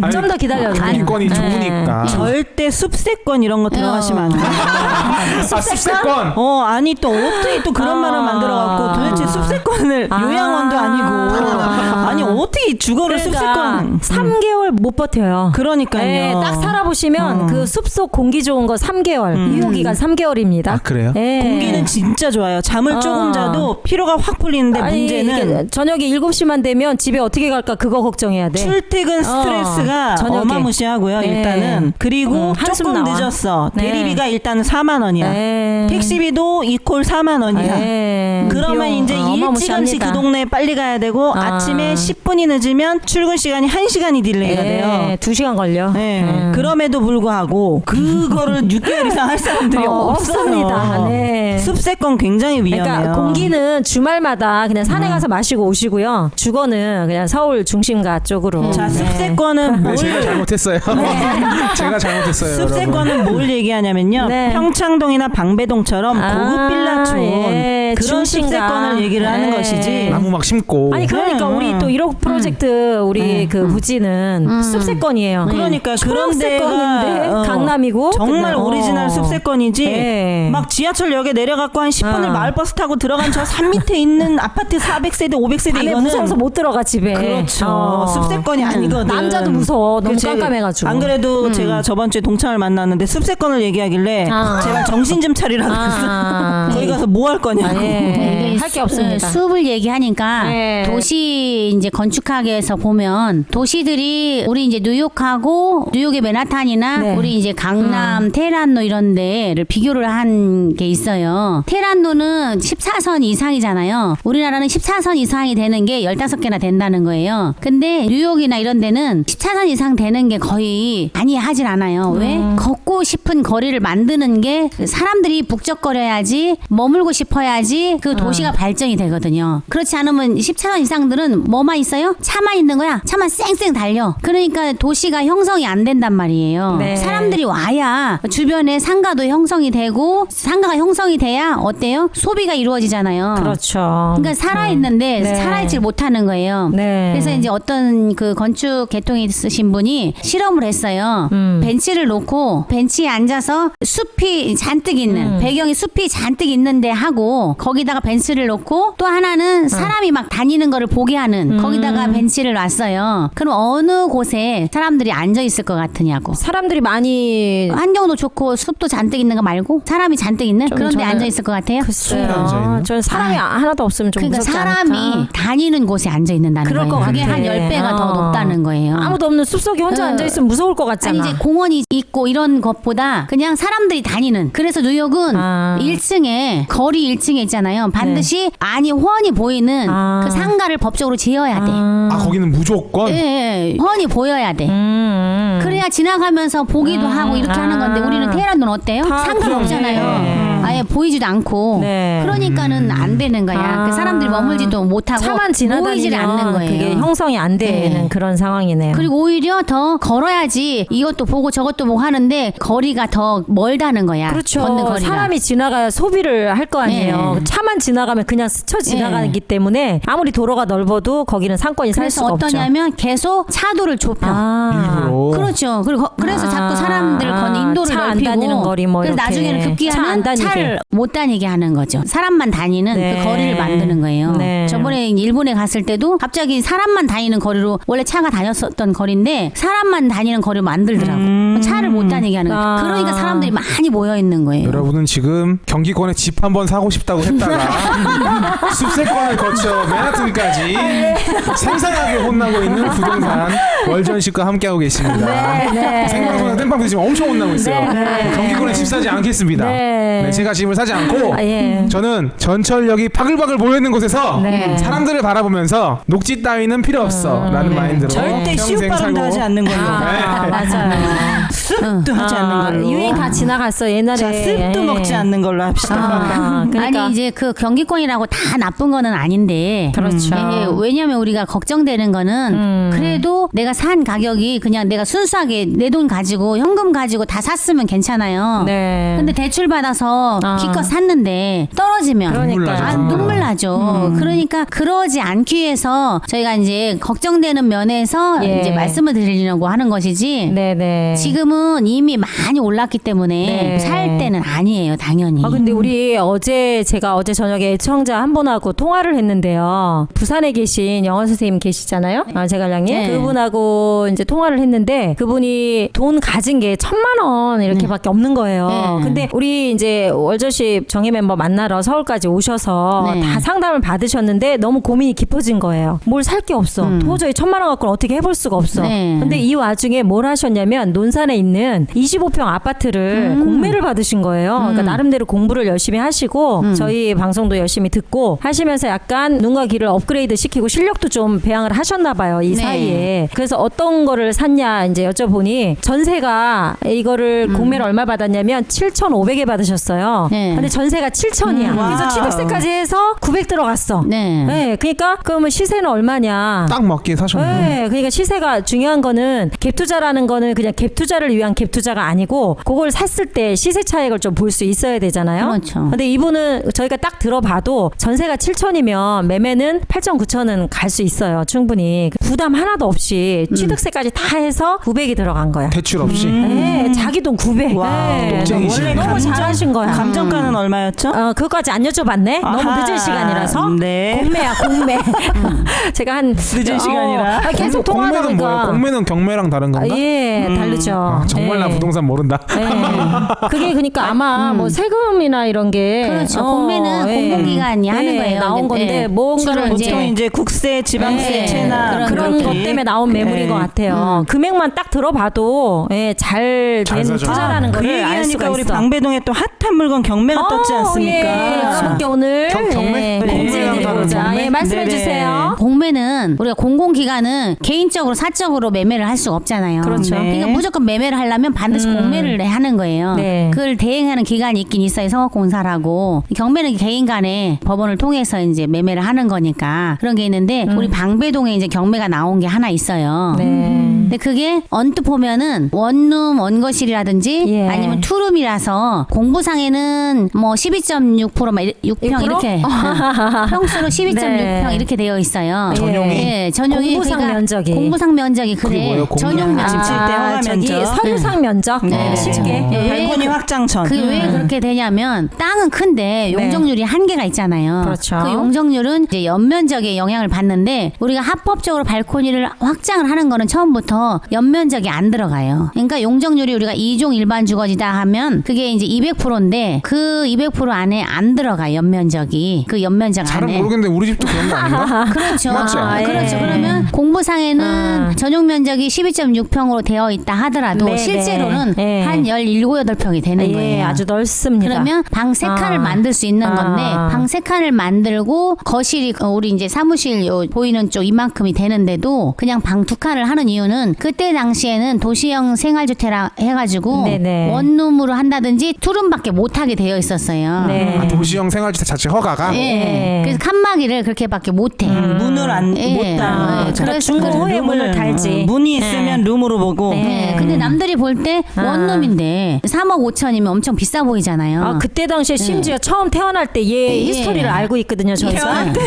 아니, 좀 더 기다려야 돼요. 경기권이 네. 좋으니까. 절대 숲세권 이런 거 들어가시면 안 돼요. 아, 습세권. 아니 또 어떻게 또 그런 말을 만들어갖고 도대체 숲세권을 요양원도 아니고 아니 어떻게 주거를 숲세권 3개월 못 버텨요. 그러니까요. 네, 딱 살아보시면 그 숲속 공기 좋은 거 3개월 유효기간 3개월입니다. 아, 그래요? 공기는 진짜 좋아요. 잠을 조금 자도 피로가 확 풀리는데 문제는 이게 저녁에 7시만 되면 집에 어떻게 갈까 그거 걱정해야 돼. 출퇴근 스트레스가 저녁에. 어마무시하고요. 네. 일단은 그리고 한숨 조금 나와. 늦었어. 네. 대리비가 일단은 4만 원이야. 네. 택시비도 이콜 4만 원이야. 네. 그러면 비용, 이제 일찌감치 어마무시합니다. 그 동네에 빨리 가야 되고 아침에 10분이 늦으면 출근 시간이 1시간이 딜레이가 돼요. 네, 2시간 걸려. 네. 그럼에도 불구하고 그거를 6개월 이상 할 사람들이 없어요. 없습니다. 네. 숲세권 굉장히 위험해요. 그러니까 공기는 주말마다 그냥 산에 가서 마시고 오시고요. 주거는 그냥 서울 중심가 쪽으로. 자, 네. 숲세권은 네, 뭘 제가 잘못했어요. 제가 잘못했어요. 여러분. 숲세권은 뭘 얘기하냐면요. 네. 평창동이나 방배동처럼 아, 고급 빌라촌 예. 그런 중심가. 숲세권을 얘기를 하는 네. 것이지. 나무 막 심고. 아니 그러니까 우리 또 1억 프로젝트 우리 그 부지는 숲세권이에요. 그러니까 그런 데가 초록세권인데 강남이고 정말 근데, 오리지널 숲세권이지. 네. 막 지하철역에 내려갖고 한 10분을 마을버스 타고 들어간 저 산 밑에 있는 아파트 400세대 500세대 밤에 이거는 무서워서 못 들어가 집에. 그렇죠. 숲세권이 아니거든. 남자도 무서워. 너무 제가 깜깜해가지고. 안 그래도 제가 저번 주에 동창을 만났는데 숲세권을 얘기하길래 제발 정신 좀 차리라고 그랬어. 거기 가서 뭐 할 거냐고. 할 게 없습니다. 숲을 얘기하니까 네. 도시 이제 건축학에서 위해서 보면 도시들이 우리 이제 뉴욕하고 뉴욕의 맨하탄이나 네. 우리 이제 강남, 테헤란로 이런 데를 비교를 한 게 있어요. 테헤란로는 14선 이상이잖아요. 우리나라는 14선 이상이 되는 게 15개나 된다는 거예요. 근데 뉴욕이나 이런 데는 14선 이상 되는 게 거의 많이 하질 않아요. 왜? 걷고 싶은 거리를 만드는 게 사람들이 북적거려야지 머물고 싶어야지 그 도시가 발전이 되거든요. 그렇지 않으면 14선 이상들은 뭐만 있어요? 차만 있는 거야. 차만 쌩쌩 달려. 그러니까 도시가 형성이 안 된단 말이에요. 네. 사람들이 와야 주변에 상가도 형성이 되고 상가가 형성이 돼야 어때요? 소비가 이루어지잖아요. 그렇죠. 그러니까 살아있는데 네. 살아있질 못하는 거예요. 네. 그래서 이제 어떤 그 건축 계통이 있으신 분이 실험을 했어요. 벤치를 놓고 벤치에 앉아서 숲이 잔뜩 있는 배경이 숲이 잔뜩 있는데 하고 거기다가 벤치를 놓고 또 하나는 사람이 막 다니는 거를 보게 하는 거기다가 벤치를 놨어요. 그럼 어느 곳에 사람들이 앉아 있을 것 같으냐고. 사람들이 많이 환경도 좋고 숲도 잔뜩 있는 거 말고 사람이 잔뜩 있는 그런 데 저는- 앉아 있을 것 같아요. 글쎄요. 저는 사람이 하나도 없으면 좀 그러니까 무섭지 사람이 않을까. 다니는 곳에 앉아 있는다는 그럴 거예요. 것 그게 같아. 한 10배가 더 높다는 거예요. 아무도 없는 숲속에 혼자 앉아 있으면 무서울 것 같잖아. 아니 이제 공원이 있고 이런 것보다 그냥 사람들이 다니는. 그래서 뉴욕은 1층에 거리 1층에 있잖아요. 반드시 안이 훤히 보이는 그 상가를 법적으로 지어야 돼. 거기는 무조건. 예, 훤히 보여야 돼. 그래야 지나가면서 보기도 하고 이렇게 하는 건데 우리는 테헤란은 어때요? 상가가 없잖아요. 아예 보이지도 않고. 네. 그러니까는 안 되는 거야. 그 사람들이 머물지도 못하고 차만 보이지를 않는 지나다니면 거예요. 그게 형성이 안 되는 네. 그런 상황이네요. 그리고 오히려 더 걸어야지 이것도 보고 저것도 보고 하는데 거리가 더 멀다는 거야. 그렇죠. 걷는 거리가. 사람이 지나가야 소비를 할 거 아니에요. 네. 차만 지나가면 그냥 스쳐 지나가기 때문에 아무리 도로가 넓어도 거기는 상권이 살 그래서 수가 없죠. 어떠냐면 계속 차도를 좁혀. 일부러. 그렇죠. 그리고 그래서 자꾸 사람들 건 인도를 차 안 넓히고 다니는 거리 뭐 그래서 이렇게. 나중에는 차 안 급기야는 다니게. 차를 못 다니게 하는 거죠. 사람만 다니는 네. 그 거리를 만드는 거예요. 네. 저번에 일본에 갔을 때도 갑자기 사람만 다니는 거리로 원래 차가 다녔었던 거리인데 사람만 다니는 거리로 만들더라고. 차를 못 다니게 하는 거죠. 그러니까 사람들이 많이 모여 있는 거예요. 여러분은 지금 경기권에 집 한 번 사고 싶다고 했다가 숲세권을 거쳐 맨하튼까지 생생하게 혼나고 있는 부동산 월전식과 함께하고 계십니다. 생방송에서 땜빵도 지금 엄청 혼나고 있어요. 경기권에 집 사지 않겠습니다. 네. 제가 집을 사지 않고 예. 저는 전철역이 바글바글 모여있는 곳에서 사람들을 바라보면서 녹지 따위는 필요 없어 라는 마인드로 절대 평생 시옷 발음도 하지 않는 걸로. 맞아요. 습도 하지 않는 걸로. 유행 다 지나갔어 옛날에. 자, 습도 먹지 않는 걸로 합시다. 그러니까. 아니 이제 그 경기권이라고 다 나쁜 거는 아닌데 그렇죠. 왜냐면 우리가 걱정되는 거는 그래도 내가 산 가격이 그냥 내가 순수하게 내 돈 가지고 현금 가지고 다 샀으면 괜찮아요. 네. 근데 대출 받아서 기껏 샀는데 떨어지면 그러니까요. 눈물 나죠. 그러니까 그러지 않기 위해서 저희가 이제 걱정되는 면에서 예. 이제 말씀을 드리려고 하는 것이지. 네네. 지금은 이미 많이 올랐기 때문에 네. 살 때는 아니에요, 당연히. 근데 우리 제가 어제 저녁에 애청자 한 분하고 통화를 했는데요. 부산에 계신 영어 선생님 계시잖아요. 제갈량님. 네. 그분하고 이제 통화를 했는데 그분이 돈 가진 게 1,000만 원 이렇게밖에 없는 거예요. 네. 근데 우리 이제 월저십 정예 멤버 만나러 서울까지 오셔서 네. 다 상담을 받으셨는데 너무 고민이 깊어진 거예요. 뭘 살 게 없어. 도저히 1,000만 원 갖고는 어떻게 해볼 수가 없어. 네. 근데 이 와중에 뭘 하셨냐면 논산에 있는 25평 아파트를 공매를 받으신 거예요. 그러니까 나름대로 공부를 열심히 하시고 저희 방송도 열심히 듣고 하시면서 약간 눈과 귀를 업그레이드 시키고 실력도 좀 배양을 하셨나 봐요. 이 네. 사이에. 그래서 어떤 거를 샀냐 이제 여쭤보니 전세가 이거를 공매를 얼마 받았냐면 7,500에 받으셨어요. 네. 근데 전세가 7,000이야. 그래서 와우. 취득세까지 해서 900 들어갔어. 네. 네. 그러니까 그러면 시세는 얼마냐? 딱 맞게 사셨네요. 네, 그러니까 시세가 중요한 거는 갭 투자라는 거는 그냥 갭 투자를 위한 갭 투자가 아니고 그걸 샀을 때 시세 차익을 좀 볼 수 있어야 되잖아요. 그렇죠. 근데 이분은 저희가 딱 들어봐도 전세가 7천이면 매매는 8천, 9천은 갈 수 있어요. 충분히 부담 하나도 없이 취득세까지 다 해서 900이 들어간 거야. 대출 없이. 네, 자기 돈 900. 와, 네, 독쟁이시네. 너무 잘하신 거야. 감정가는 얼마였죠? 그것까지 안 여쭤봤네. 너무 아하, 늦은 시간이라서. 네. 공매야, 공매. 제가 한 늦은 시간이라. 계속 통화하다 공매는 뭐예요? 보니까. 공매는 경매랑 다른 건가? 예, 다르죠. 정말 나 예. 부동산 모른다. 예. 그게 그러니까 아마 뭐 세금이나 이런 게 그렇죠. 공매는 공공기관이 하는 거예요. 나온 근데 건데 뭔가를 주로 보통 이제 국세, 지방세나 그런 것 때문에 나온 매물인 것 같아요. 금액만 딱 들어봐도 잘 잘 된 사죠. 투자라는 그 거를 알 수가 얘기하니까 우리 있어. 방배동에 또 핫한 물건 경매가 떴지 않습니까? 예, 여러분께 오늘 경매? 공지해드리고자 경매? 말씀해 네네. 주세요. 공매는 우리가 공공기관은 개인적으로 사적으로 매매를 할 수가 없잖아요. 그렇죠. 네. 그러니까 무조건 매매를 하려면 반드시 공매를 하는 거예요. 네. 그걸 대행하는 기관이 있긴 있어요. 성업공사라고. 경매는 개인 간에 법원을 통해서 이제 매매를 하는 거니까 그런 게 있는데 우리 방배동에 이제 경매가 나온 게 하나 있어요. 네. 근데 그게 언뜻 보면은 원룸 원거실이라든지 예. 아니면 투룸이라서 공부상에는 뭐 12.6% 막 6평 이렇게 평수로 12.6평 네. 이렇게 되어 있어요. 전용이? 예, 전용이 공부상 그러니까 면적이. 공부상 면적이 그게 그래. 뭐예요? 공부상 전용 면적. 면적. 칠 때 허가 저기 면적. 서류상 면적 쉽게 발코니 확장 전. 그 왜 그렇게 되냐면 땅은 큰데 용적률이 한계가 있잖아요. 그렇죠. 그 용적률은 이제 연면적에 영향을 받는데 우리가 합법적으로 발코니를 확장을 하는 거는 처음부터 연면적이 안 들어가요. 그러니까 용적률이 우리가 2종 일반 주거지다 하면 그게 이제 200%인데 그 200% 안에 안 들어가 연면적이. 그 연면적 잘은 안에. 모르겠는데 우리 집도 그런 거 아닌가? 그렇죠. 맞죠? 그렇죠. 그러면 공부상에는 전용 면적이 12.6평으로 되어 있다 하더라도 네네. 실제로는 네. 한 17~8평이 되는 거예요. 아주 넓습니다. 그러면 방 3칸을 만들 수 있는 건데 방 3칸을 만들고 거실이 우리 이제 사무실 요 보이는 쪽 이만큼이 되는데도 그냥 방 2칸을 하는 이유는 그때 당시에는 도시형 생활주택이라 해가지고 네네. 원룸으로 한다든지 투룸밖에 못하게 되어 있었어요. 네. 아, 도시형 생활주택 자체 허가가? 예. 그래서 칸막이를 그렇게밖에 못해. 문을 예. 못 닫아. 예. 그래서 중고에 문을 달지. 문이 있으면 룸으로 보고. 네. 근데 남들이 볼 때 원룸인데 3억 5천이면 엄청 비싸 보이잖아요. 아, 그때 당시에 심지어 처음 태어날 때 얘 히스토리를 알고 있거든요, 저희가. 태어날 때?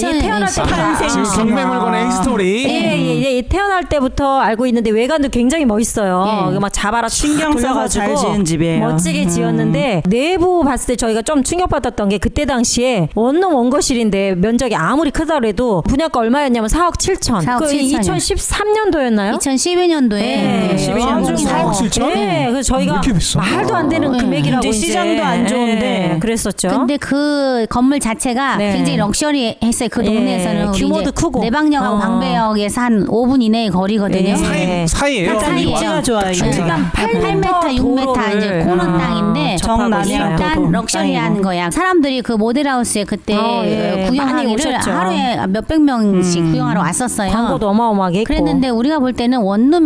얘 태어날 때부터. 지금 경매물건의 히스토리. 얘 태어날 때부터 알고 있는데 외관도 굉장히 멋있어요. 예. 이거 막 잡아라 신경 써서 잘 지은 집이에요. 멋지게 지었는데 내부 봤을 때 저희가 좀 충격받았던 게 그때 당시에 원룸 원거실인데 면적이 아무리 크더라도 분양가 얼마였냐면 4억 7천. 4억 그 7천이요. 2013년도였나요? 2012년도에 네. 12년도. 4억 7천? 네, 그래서 저희가 왜 이렇게 비싸? 말도 안 되는 금액이라고 이제 시장도 안 좋은데. 그랬었죠. 근데 그 건물 자체가 네. 굉장히 럭셔리했어요. 그 예, 동네에서는 우리 규모도 이제 크고. 내방역하고 광배역에서 한 5분 이내의 거리거든요. 예. 사이에요. 약간 사이에. 입지가 좋아요. 그러니까 8m, 6m 도로를. 이제 코너 땅인데 정남이랑 일단 도로. 럭셔리한 거야. 사람들이 그 모델하우스에 그때 예. 많이 구경하기를 오셨죠. 하루에 몇백 명씩 구경하러 왔었어요. 광고도 어마어마하게 했고. 그랬는데 우리가 볼 때는 원룸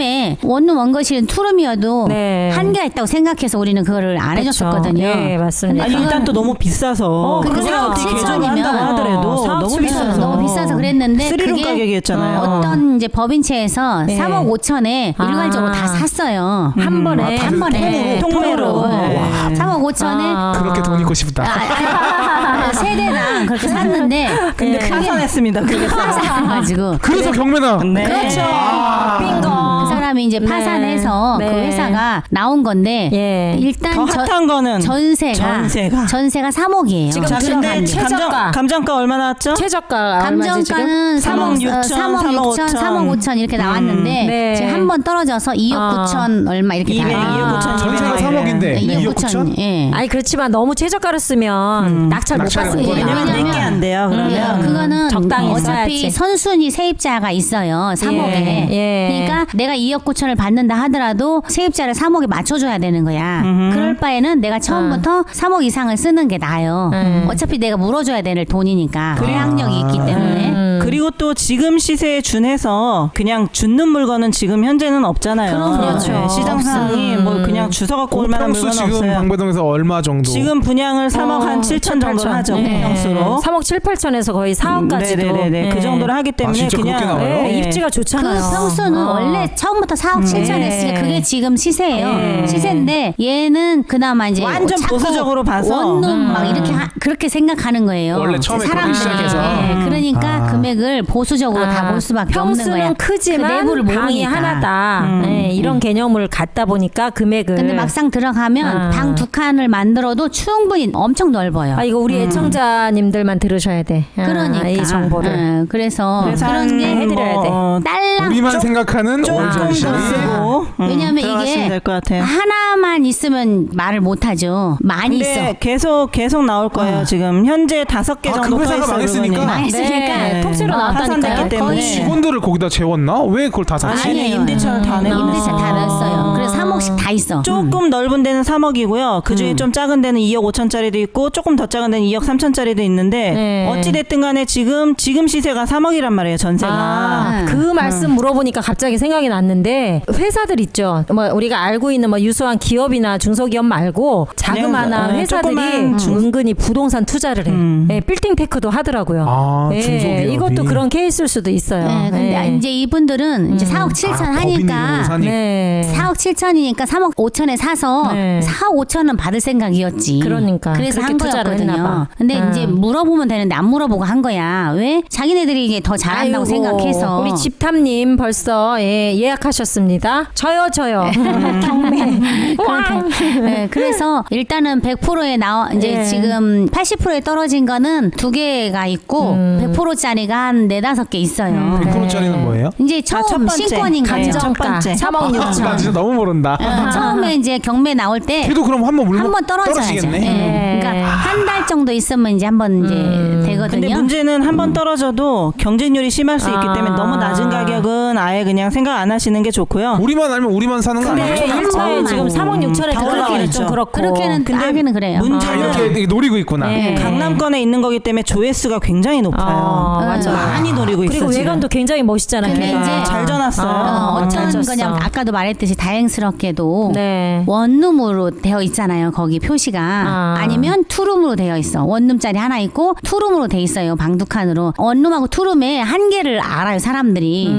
원거실은 투룸이어도 네. 한계가 있다고 생각해서 우리는 그거를 안 그렇죠. 해줬었거든요. 예, 맞습니다. 아니 일단 또 너무 비싸서 근데 그거를 4억 어떻게 7천이면 개조를 한다고 하더라도 사억 너무 7천. 비싸서 너무 비싸서 그랬는데 쓰리룸 그게 가격이었잖아요. 어떤 이제 법인체에서 네. 3억 5천에 일괄적으로 다 샀어요. 한 번에. 한 번에 통으로. 네. 와. 3억 5천에 그렇게 돈 있고 싶다. 세대당 그렇게 샀는데 근데 파산했습니다. 그게 파산해가지고 그래서 경매나. 네. 그렇죠. 빙고. 그 사람이 이제 파산해서 네. 그 회사가 나온 건데 예. 일단 더 핫한 거는 전세가 3억이에요. 지금 자, 근데 최저가. 감정가 얼마 나왔죠? 최저가 얼마지 지금? 감정가는 3억 6천, 3억 6천, 3억 5천 이렇게 나왔는데 네. 지금 한 번 떨어져서 2억 9천 얼마 이렇게 200, 나와요. 2억 9천. 전세가 3억인데 네, 2억 2억 9천? 9천. 예. 아니 그렇지만 너무 최저가를 쓰면 낙찰 못 낙찰을 받습니다. 못 왜냐면 왜냐면- 내게 안 돼요. 예, 그러면 그거는 적당히 어차피 써야지. 선순위 세입자가 있어요. 3억에. 예. 그러니까 내가 2억 9천을 받는다 하더라도 세입자를 3억에 맞춰줘야 되는 거야. 그럴 바에는 내가 처음부터 3억 이상을 쓰는 게 나아요. 어차피 내가 물어줘야 될 돈이니까. 불이학력이 있기 때문에. 그리고 또 지금 시세에 준해서 그냥 줍는 물건은 지금 현재는 없잖아요. 그럼 그렇죠. 네, 시장 상황이 뭐 그냥 주워 갖고 올 만한 평수 물건은 지금 없어요. 방배동에서 얼마 정도? 지금 분양을 3억 한 7천 정도 하죠. 평수로. 3억 7, 8천에서 거의 4억까지도. 네네네. 그 정도로 하기 때문에 진짜 그렇게 그냥 나와요? 네. 입지가 그 좋잖아요. 평수는 원래 처음부터 4억 7천 했으니까 그게 지금 시세예요. 시세인데 얘는 그나마 이제 완전 자꾸 보수적으로 봐서. 원룸 막 이렇게 그렇게 생각하는 거예요. 원래 처음에 그렇게 시작해서. 그러니까 금액을 보수적으로 다 볼 수밖에 없는 거야. 평수는 크지만 그 내부를 방이 모르니까. 하나다. 네, 이런 개념을 갖다 보니까 금액을. 근데 막상 들어가면 방 2칸을 만들어도 충분히 엄청 넓어요. 아 이거 우리 애청자님들만 들으셔야 돼. 그러니까 이 정보를. 그래서 그런 게 해드려야 돼. 딸랑 우리만 생각하는 조금 월전시. 더 쓰고 왜냐면 들어가시면 이게 될 것 같아요. 하나만 있으면 말을 못하죠. 많이 근데 있어. 계속 나올 거예요. 지금 현재 5개 아, 정도 그 서 회사가 있어요. 망했으니까? 물건이. 망했으니까 네. 통째로 파산됐기 나왔다니까요. 때문에. 거의 직원들을 거기다 재웠나? 왜 그걸 다 샀지? 아니에요. 임대차를 다 내고. 임대차 다 냈어요. 그래서 3억씩 다 있어. 조금 넓은 데는 3억이고요. 그 중에 좀 작은 데는 2억 5천짜리도 있고 조금 더 작은 데는 2억 3천짜리도 있는데 네. 어찌 됐든 간에 지금 시세가 3억이란 말이에요. 전세가. 그 말씀 물어보니까 갑자기 생각이 났는데 회사들 있죠. 뭐 우리가 알고 있는 뭐 유수한 기업이나 중소기업 말고 자그마한 네, 회사들이 조그만 은근히 부동산 투자를 해. 네, 빌딩 테크도 하더라고요. 아, 네, 중소기업이. 이것도 그런 케이스일 수도 있어요. 네, 근데 네. 이제 이분들은 이제 4억 7천 하니까 법인으로 사니. 네. 4억 7천이 원룸이니까 3억 5천에 사서 네. 4억 5천은 받을 생각이었지. 그러니까. 그래서 그렇게 한 투자를 했나 거였거든요. 봐. 근데 이제 물어보면 되는데 안 물어보고 한 거야. 왜? 자기네들이 이게 더 잘한다고 아이고, 생각해서. 우리 집탐님 벌써 예약하셨습니다. 저요. 경매. 네, 그래서 일단은 100%에 나와 이제 네. 지금 80%에 떨어진 거는 2개가 있고 100%짜리가 한 4-5개 있어요. 100%짜리는 뭐예요? 이제 처음 첫 번째. 신권인 거죠. 첫 번째. 3억 6천. 나 진짜 너무 모른다. 처음에 이제 경매 나올 때 걔도 그럼 한번 물고 한번 떨어져야죠. 떨어지겠네. 예. 그러니까 한 달 정도 있으면 이제 한번 이제 되거든요. 근데 문제는 한 번 떨어져도 경쟁률이 심할 수 있기 때문에 너무 낮은 가격은 아예 그냥 생각 안 하시는 게 좋고요. 우리만 알면 우리만 사는 거 아니에요? 근데 일차에 지금 3억 6천에 다 들어가기는 올라가 좀 있죠. 그렇고. 그렇게는 하기는 그래요. 다 문제는 이렇게 노리고 있구나. 네. 강남권에 있는 거기 때문에 조회수가 굉장히 높아요. 맞아. 많이 노리고 있어. 그리고 지금. 외관도 굉장히 멋있잖아. 근데 걔가. 이제 잘 져놨어요. 어떤 졌어. 거냐면 아까도 말했듯이 다행스럽게도 네. 원룸으로 되어 있잖아요. 거기 표시가 아니면 투룸으로 되어 있어. 원룸짜리 하나 있고 투룸으로 돼 있어요. 방두칸으로. 원룸하고 투룸의 한계를 알아요. 사람들이.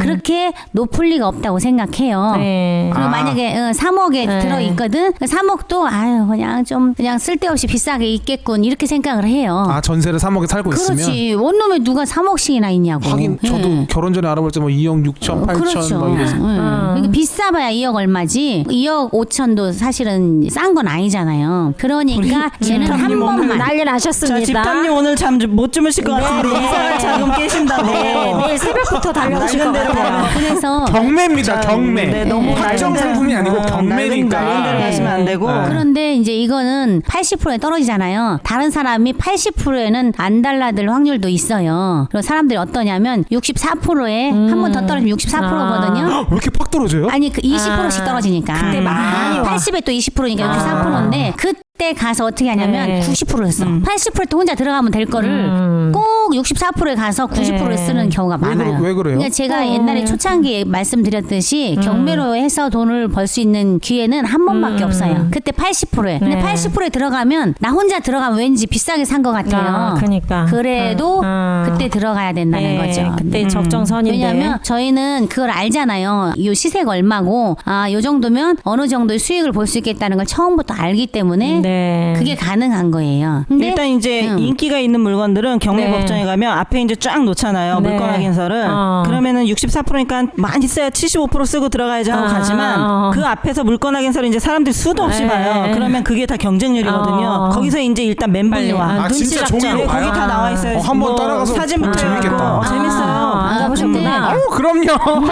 그렇게 높을 리가 없다고 생각해요. 네. 그리고 만약에 3억에 네. 들어 있거든. 3억도 아유 그냥 좀 그냥 쓸데없이 비싸게 있겠군 이렇게 생각을 해요. 아 전세를 3억에 살고 있으면 그렇지. 원룸에 누가 3억씩이나 있냐고. 하긴 저도 예. 결혼 전에 알아볼 때 뭐 2억 6천, 8천 그렇죠. 막 이래서 그러니까 비싸봐야 2억 얼마지. 2억 5천도 사실은 싼 건 아니잖아요. 그러니까 얘는 한 집사님 오늘 번만 난리 자, 나셨습니다. 집단님 오늘 잠 못 주무실 것 같은데 이사할 자금 깨신다고. 네, 내일 새벽부터 달려오실 것 낡은 대로 같아요. 그래서 경매입니다. 경매. 네, 너무 확정 낡은 상품이 대로. 아니고 경매니까. 낡은 대로 가시면 안 되고. 그런데 이제 이거는 80%에 떨어지잖아요. 다른 사람이 80%에는 안 달라들 확률도 있어요. 그리고 사람들이 어떠냐면 64%에 한 번 더 떨어지면 64%거든요. 왜 이렇게 팍 떨어져요? 아니 그 20%씩 떨어지니까. 근데 많이 와. 80에 또 20%니까 64%인데 그때 가서 어떻게 하냐면 네. 90%였어. 80%때 혼자 들어가면 될 거를 꼭 64%에 가서 90%를 네. 쓰는 경우가 많아요. 왜 그래요? 그러니까 제가 옛날에 초창기에 말씀드렸듯이 경매로 해서 돈을 벌 수 있는 기회는 한 번밖에 없어요. 그때 80%에. 근데 네. 80%에 들어가면 나 혼자 들어가면 왠지 비싸게 산 것 같아요. 그러니까. 그래도 그때 그때 들어가야 된다는 네, 거죠. 그때 적정선인데. 왜냐하면 저희는 그걸 알잖아요. 요 시세가 얼마고 요 정도면 어느 정도의 수익을 볼 수 있겠다는 걸 처음부터 알기 때문에 네. 그게 가능한 거예요. 근데 일단 이제 인기가 있는 물건들은 경매 네. 법정에 가면 앞에 이제 쫙 놓잖아요. 네. 물건 확인서를. 그러면은 64%니까 많이 써야 75% 쓰고 들어가야지 하고 가지만 그 앞에서 물건 확인서를 이제 사람들이 수도 없이 네. 봐요. 그러면 그게 다 경쟁률이거든요. 거기서 이제 일단 멘붕이 와. 아, 진짜 눈치 종이로 작전. 봐요? 거기 다 나와 있어요. 한번 따라가서 사진부터 보면 재밌겠다. 해갖고 재밌어요. 안 가보셨구나. 아유 그럼요.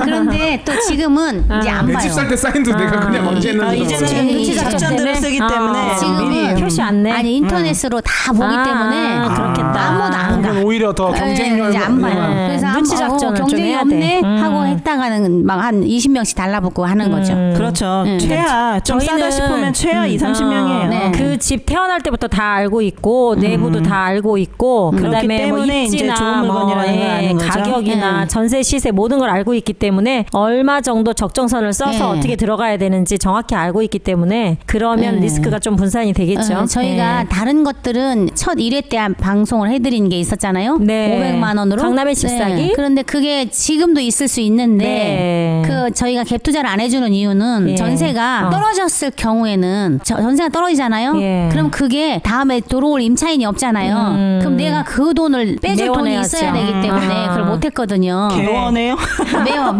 그런데 또 지금은 이제 안 내 봐요. 집 살 때 사인도 내가 그냥 언제 했는지 이제는 눈치 작전 작전들을 때문에? 쓰기 때문에 지금은 미리 표시 안 내. 아니 인터넷으로 다 보기 때문에 그렇겠다. 아무도 안 가. 그러면 오히려 더 경쟁률 이제 안 봐요. 네. 그래서 눈치 작전을 좀 경쟁이 해야 없네 돼. 하고 했다가는 막 한 20명씩 달라붙고 하는 거죠. 그렇죠. 최하 좀 싸다 저희는 싶으면 최하 2, 30명이에요. 네. 그 집 태어날 때부터 다 알고 있고 내부도 다 알고 있고 그다음에 그렇기 뭐 때문에 이제 입지나 좋은 물건이라는 걸 아는 거죠. 가격이나 전세 시세 모든 걸 알고 있기 때문에 얼마 정도 적정선을 써서 네. 어떻게 들어가야 되는지 정확히 알고 있기 때문에 그러면 리스크가 좀 분산이 되겠죠. 저희가 네. 다른 것들은 첫 1회 때 방송을 해드린 게 있었잖아요. 네. 500만 원으로. 강남의 집사기. 그런데 그게 지금도 있을 수 있는데 네. 그 저희가 갭 투자를 안 해주는 이유는 예. 전세가 떨어졌을 경우에는 전세가 떨어지잖아요. 예. 그럼 그게 다음에 들어올 임차인이 없잖아요. 그럼 내가 그 돈을 빼줄 돈이 내원해야죠. 있어야 되기 때문에 그걸 못했거든요. 개원해요? 매워.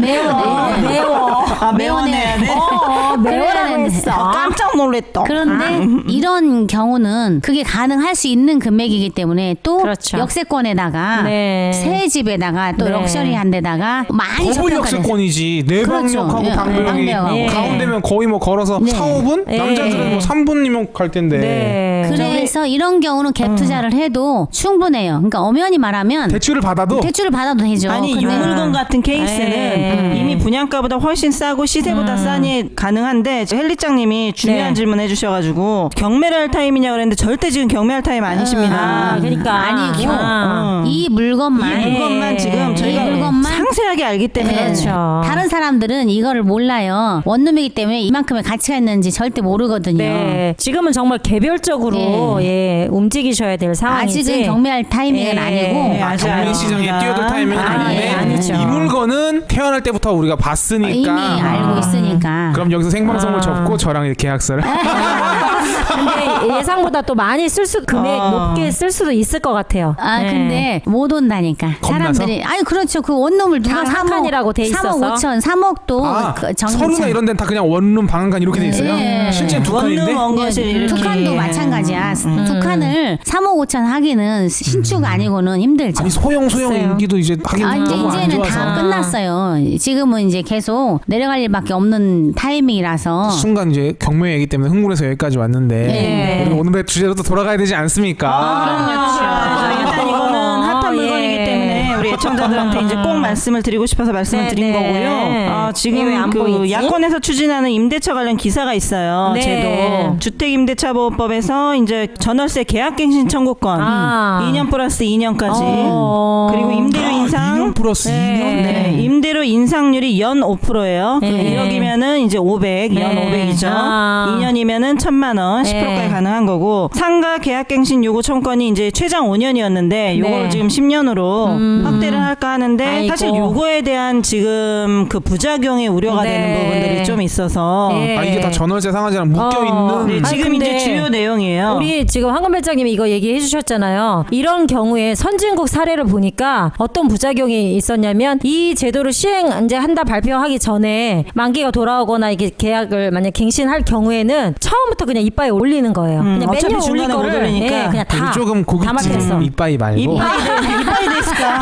매원해야 돼? 매워라고 했어. 깜짝 놀랬다. 그런데 이런 경우는 그게 가능할 수 있는 금액이기 때문에 또 그렇죠. 역세권에다가 네. 새 집에다가 또 네. 럭셔리한 데다가 많이 더블 저평가돼서 역세권이지. 그렇죠. 내방역하고 예, 방벽이 방벽하고. 예. 가운데면 거의 뭐 걸어서 네. 4-5분? 예. 남자들은 뭐 3분이면 갈 텐데. 네. 그래서 이런 경우는 갭 투자를 해도 충분해요. 그러니까 엄연히 말하면 대출을 받아도 대출을 받아도 되죠. 아니 근데 유물건 같은 케이스는 네. 이미 분양가보다 훨씬 싸고 시세보다 싸니 가능한데 헬리장님이 중요한 네. 질문 해주셔가지고 경매를 할 타임이냐 그랬는데 절대 지금 경매할 타임 아니십니다. 그러니까 아니고 어. 이 물건만 이 물건만 지금 저희가 이 물건만 상세하게 알기 때문에 그렇죠. 다른 사람들은 이거를 몰라요. 원룸이기 때문에 이만큼의 가치가 있는지 절대 모르거든요. 네. 지금은 정말 개별적으로 예, 움직이셔야 될 상황이지. 아직은 경매할 타이밍은 예. 아니고 아직 경매 시장에 아닙니다. 뛰어들 타이밍은 아닌데 아니죠. 이 물건은 태어날 때부터 우리가 봤으니까 이미 알고 있으니까. 그럼 여기서 생방송을 접고 저랑 이렇게 계약서를 근데 예상보다 또 많이 쓸 수, 금액 높게 쓸 수도 있을 것 같아요. 아 예. 근데 못 온다니까 겁나서? 사람들이. 아니 그렇죠. 그 원룸을 누가 다 3억 한칸이라고 돼 3억 있어서? 5천 3억도 아, 서류나 이런 데는 다 그냥 원룸 방한칸 이렇게 돼 있어요? 예. 실제는 두 칸인데? 원룸 원거실 이렇게. 두 칸도 마찬가지야. 두 칸을 3억 5천 하기는 신축 아니고는 힘들죠. 아니 소형 인기도 이제 하긴 아, 너무 안 이제는 좋아서 다 끝났어요. 지금은 이제 계속 내려갈 일밖에 없는 타이밍이라서. 순간 이제 경매 얘기 때문에 흥분해서 여기까지 왔는데 네. 우리 오늘의 주제로 또 돌아가야 되지 않습니까? 그렇죠. 일단 이거는 핫한 예. 물건이기 때문에 우리 애청자들한테 이제 꼭 말씀을 드리고 싶어서 말씀을 네, 드린 네. 거고요. 이게 왜안 지금 그 보이지? 야권에서 추진하는 임대차 관련 기사가 있어요. 네. 제도 주택임대차보호법에서 이제 전월세 계약갱신 청구권 2년 플러스 2년까지 그리고 임대료 인상 2년 플러스 2년? 네, 임대료 인상률이 연 5%예요. 그 네. 1억이면은 이제 500, 연 네. 500이죠. 아. 2년이면은 1,000만 원, 10%까지 가능한 거고 상가 계약갱신 요구 청구권이 이제 최장 5년이었는데 요거를 네. 지금 10년으로 확대를 할까 하는데 아이고. 사실 요거에 대한 지금 그 부작용이 우려가 네. 되는 부분들이 좀 있어서 예. 아 이게 다 전월세 상한제랑 묶여 있는 네, 지금 아니, 이제 근데 주요 내용이에요. 우리 지금 황금별장님이 이거 얘기해 주셨잖아요. 이런 경우에 선진국 사례를 보니까 어떤 부작용이 있었냐면 이 제도를 시행 이제 한다 발표하기 전에 만기가 돌아오거나 이게 계약을 만약 갱신할 경우에는 처음부터 그냥 이빠이 올리는 거예요. 그냥 어차피 매년 올릴 중간에 못 거를 올리니까. 예, 그냥 다 우리 조금 다 막혔어. 고깃집 이빠이 말고 이빨이 됐을까?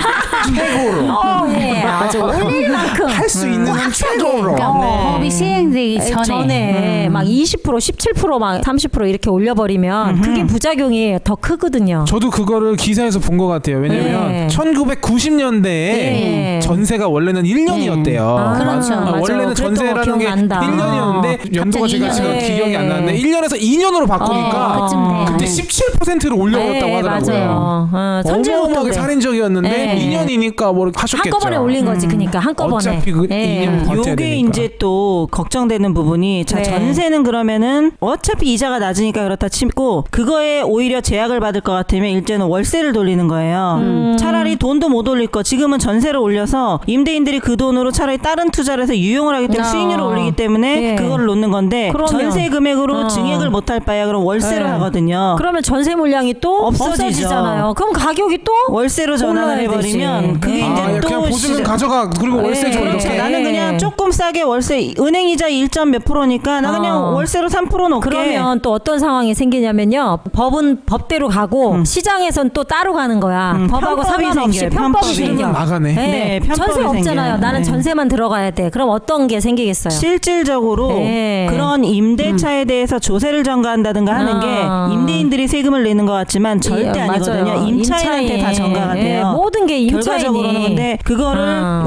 최고로 예, 아주 올릴 만큼 할 수 있는 한 최고로 그러니까 네. 법이 시행되기 전에. 막 20%, 17%, 막 30% 이렇게 올려버리면 그게 부작용이 더 크거든요. 저도 그거를 기사에서 본 것 같아요. 왜냐면 네. 1990년대에 네. 전세가 원래는 1년이었대요. 아, 그렇죠. 맞아. 원래는 그랬던 전세라는 거 게 기억난다. 1년이었는데 연도가 제가 지금 네. 기억이 안 나는데 1년에서 2년으로 바꾸니까 그쯤 돼요. 그때 17%를 올려버렸다고 네, 하더라고요. 맞아요. 선진국도 어마어마하게 그래. 살인적이었는데 네. 2년이니까 뭐 하셨겠죠. 한꺼번에 올린 거지, 그러니까 한꺼번에. 어차피 그 2년 버텨야 요게 되니까. 이제 또 걱정되는 부분이 자 네. 전세는 그러면은 어차피 이자가 낮으니까 그렇다 치고 그거에 오히려 제약을 받을 것 같으면 일제는 월세를 돌리는 거예요. 차라리 돈도 못 올릴 거 지금은 전세를 올려서 임대인들이 그 돈으로 차라리 다른 투자를 해서 유용을 하기 때문에 수익률을 올리기 때문에 예. 그거를 놓는 건데 그러면. 전세 금액으로 증액을 못 할 바야 그럼 월세로 네. 하거든요. 그러면 전세 물량이 또 없어지죠. 없어지잖아요. 그럼 가격이 또 월세로 전환을 올라야 해버리면 되지. 그게 네. 이제 또 그냥 보증금 시장- 가져가 그리고 월세 줘 그렇죠. 이렇게. 나는 그냥 조금 싸게 월세 은행 이자 1점 몇 프로니까 나 그냥 월세로 3% 놓게. 그러면 또 어떤 상황이 생기냐면요. 법은 법대로 가고 시장에선 또 따로 가는 거야. 법하고 편법이 상관없이 생겨요. 편법이 편법이. 생겨. 나가네. 네, 편법이 전세 없잖아요. 생겨요. 나는 네. 전세만 들어가야 돼. 그럼 어떤 게 생기겠어요? 실질적으로 네. 그런 임대차에 대해서 조세를 전가한다든가 하는 게 임대인들이 세금을 내는 것 같지만 절대 예, 아니거든요. 맞아요. 임차인한테 다 전가가 예, 돼요. 모든 게 임차인이. 결과적으로는 근데 그거를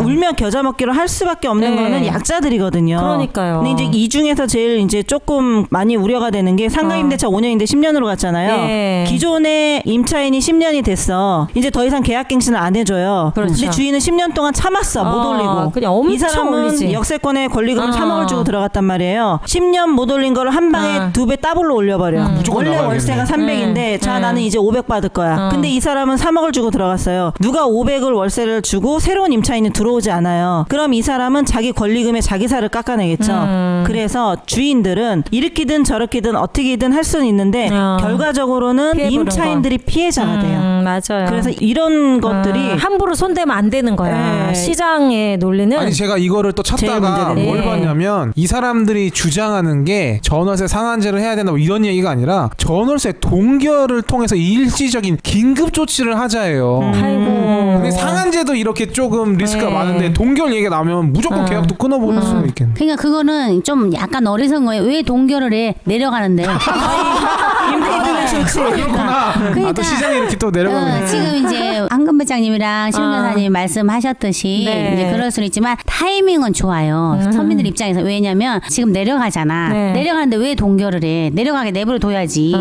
울며 겨자 먹기로 할 수밖에 없는 네. 거는 약자들이거든요. 그러니까요. 근데 이제 이 중에서 제일 이제 조금 많이 우려가 되는 게 상가 임대차 5년인데 10년으로 갔잖아요. 예. 기존의 임차인이 10년이 됐어. 이제 더 이상 계약갱신을 안 해줘요. 그렇죠. 근데 주인은 10년 동안 참았어. 못 올리고. 그냥 엄청 이 사람은 올리지. 역세권의 권리금을 아. 3억을 주고 들어갔단 말이에요. 10년 못 올린 거를 한 방에 아. 2배 더블로 올려버려. 무조건 원래 나가야겠네. 월세가 300인데 자 나는 이제 500 받을 거야. 음. 근데 이 사람은 3억을 주고 들어갔어요. 누가 500을 월세를 주고 새로운 임차인이 들어오지 않아요. 그럼 이 사람은 자기 권리금에 자기 살을 깎아내겠죠. 그래서 주인들은 이렇게든 저렇게든 어떻게든 할 수는 있는데 결과적으로는 피해보는 임차인들이 피해자가 돼요. 맞아요. 그래서 이런 것들이 함부로 손대면 안 되는 거야. 네. 시장의 논리는 아니 제가 이거를 또 제일 찾다가 문제되네. 뭘 봤냐면 이 사람들이 주장하는 게 전월세 상한제를 해야 된다 뭐 이런 얘기가 아니라 전월세 동결을 통해서 일시적인 긴급 조치를 하자예요. 아이고. 근데 상한제도 이렇게 조금 리스크가 네. 많은데 동결 얘기가 나오면 무조건 계약도 끊어버릴 수가 있겠네. 그러니까 그거는 좀 약간 어리석은 거예요. 왜 동결을 해? 내려가는데. 임대인들은 좋지. 그렇구나. 아, 또 시장이 이렇게 또 내려가면. 지금 이제 안 황금 배짱님이랑 신변사님이 말씀하셨듯이 네. 이제 그럴 수는 있지만 타이밍은 좋아요. 서민들 입장에서. 왜냐면 지금 내려가잖아. 네. 내려가는데 왜 동결을 해? 내려가게 내버려 둬야지.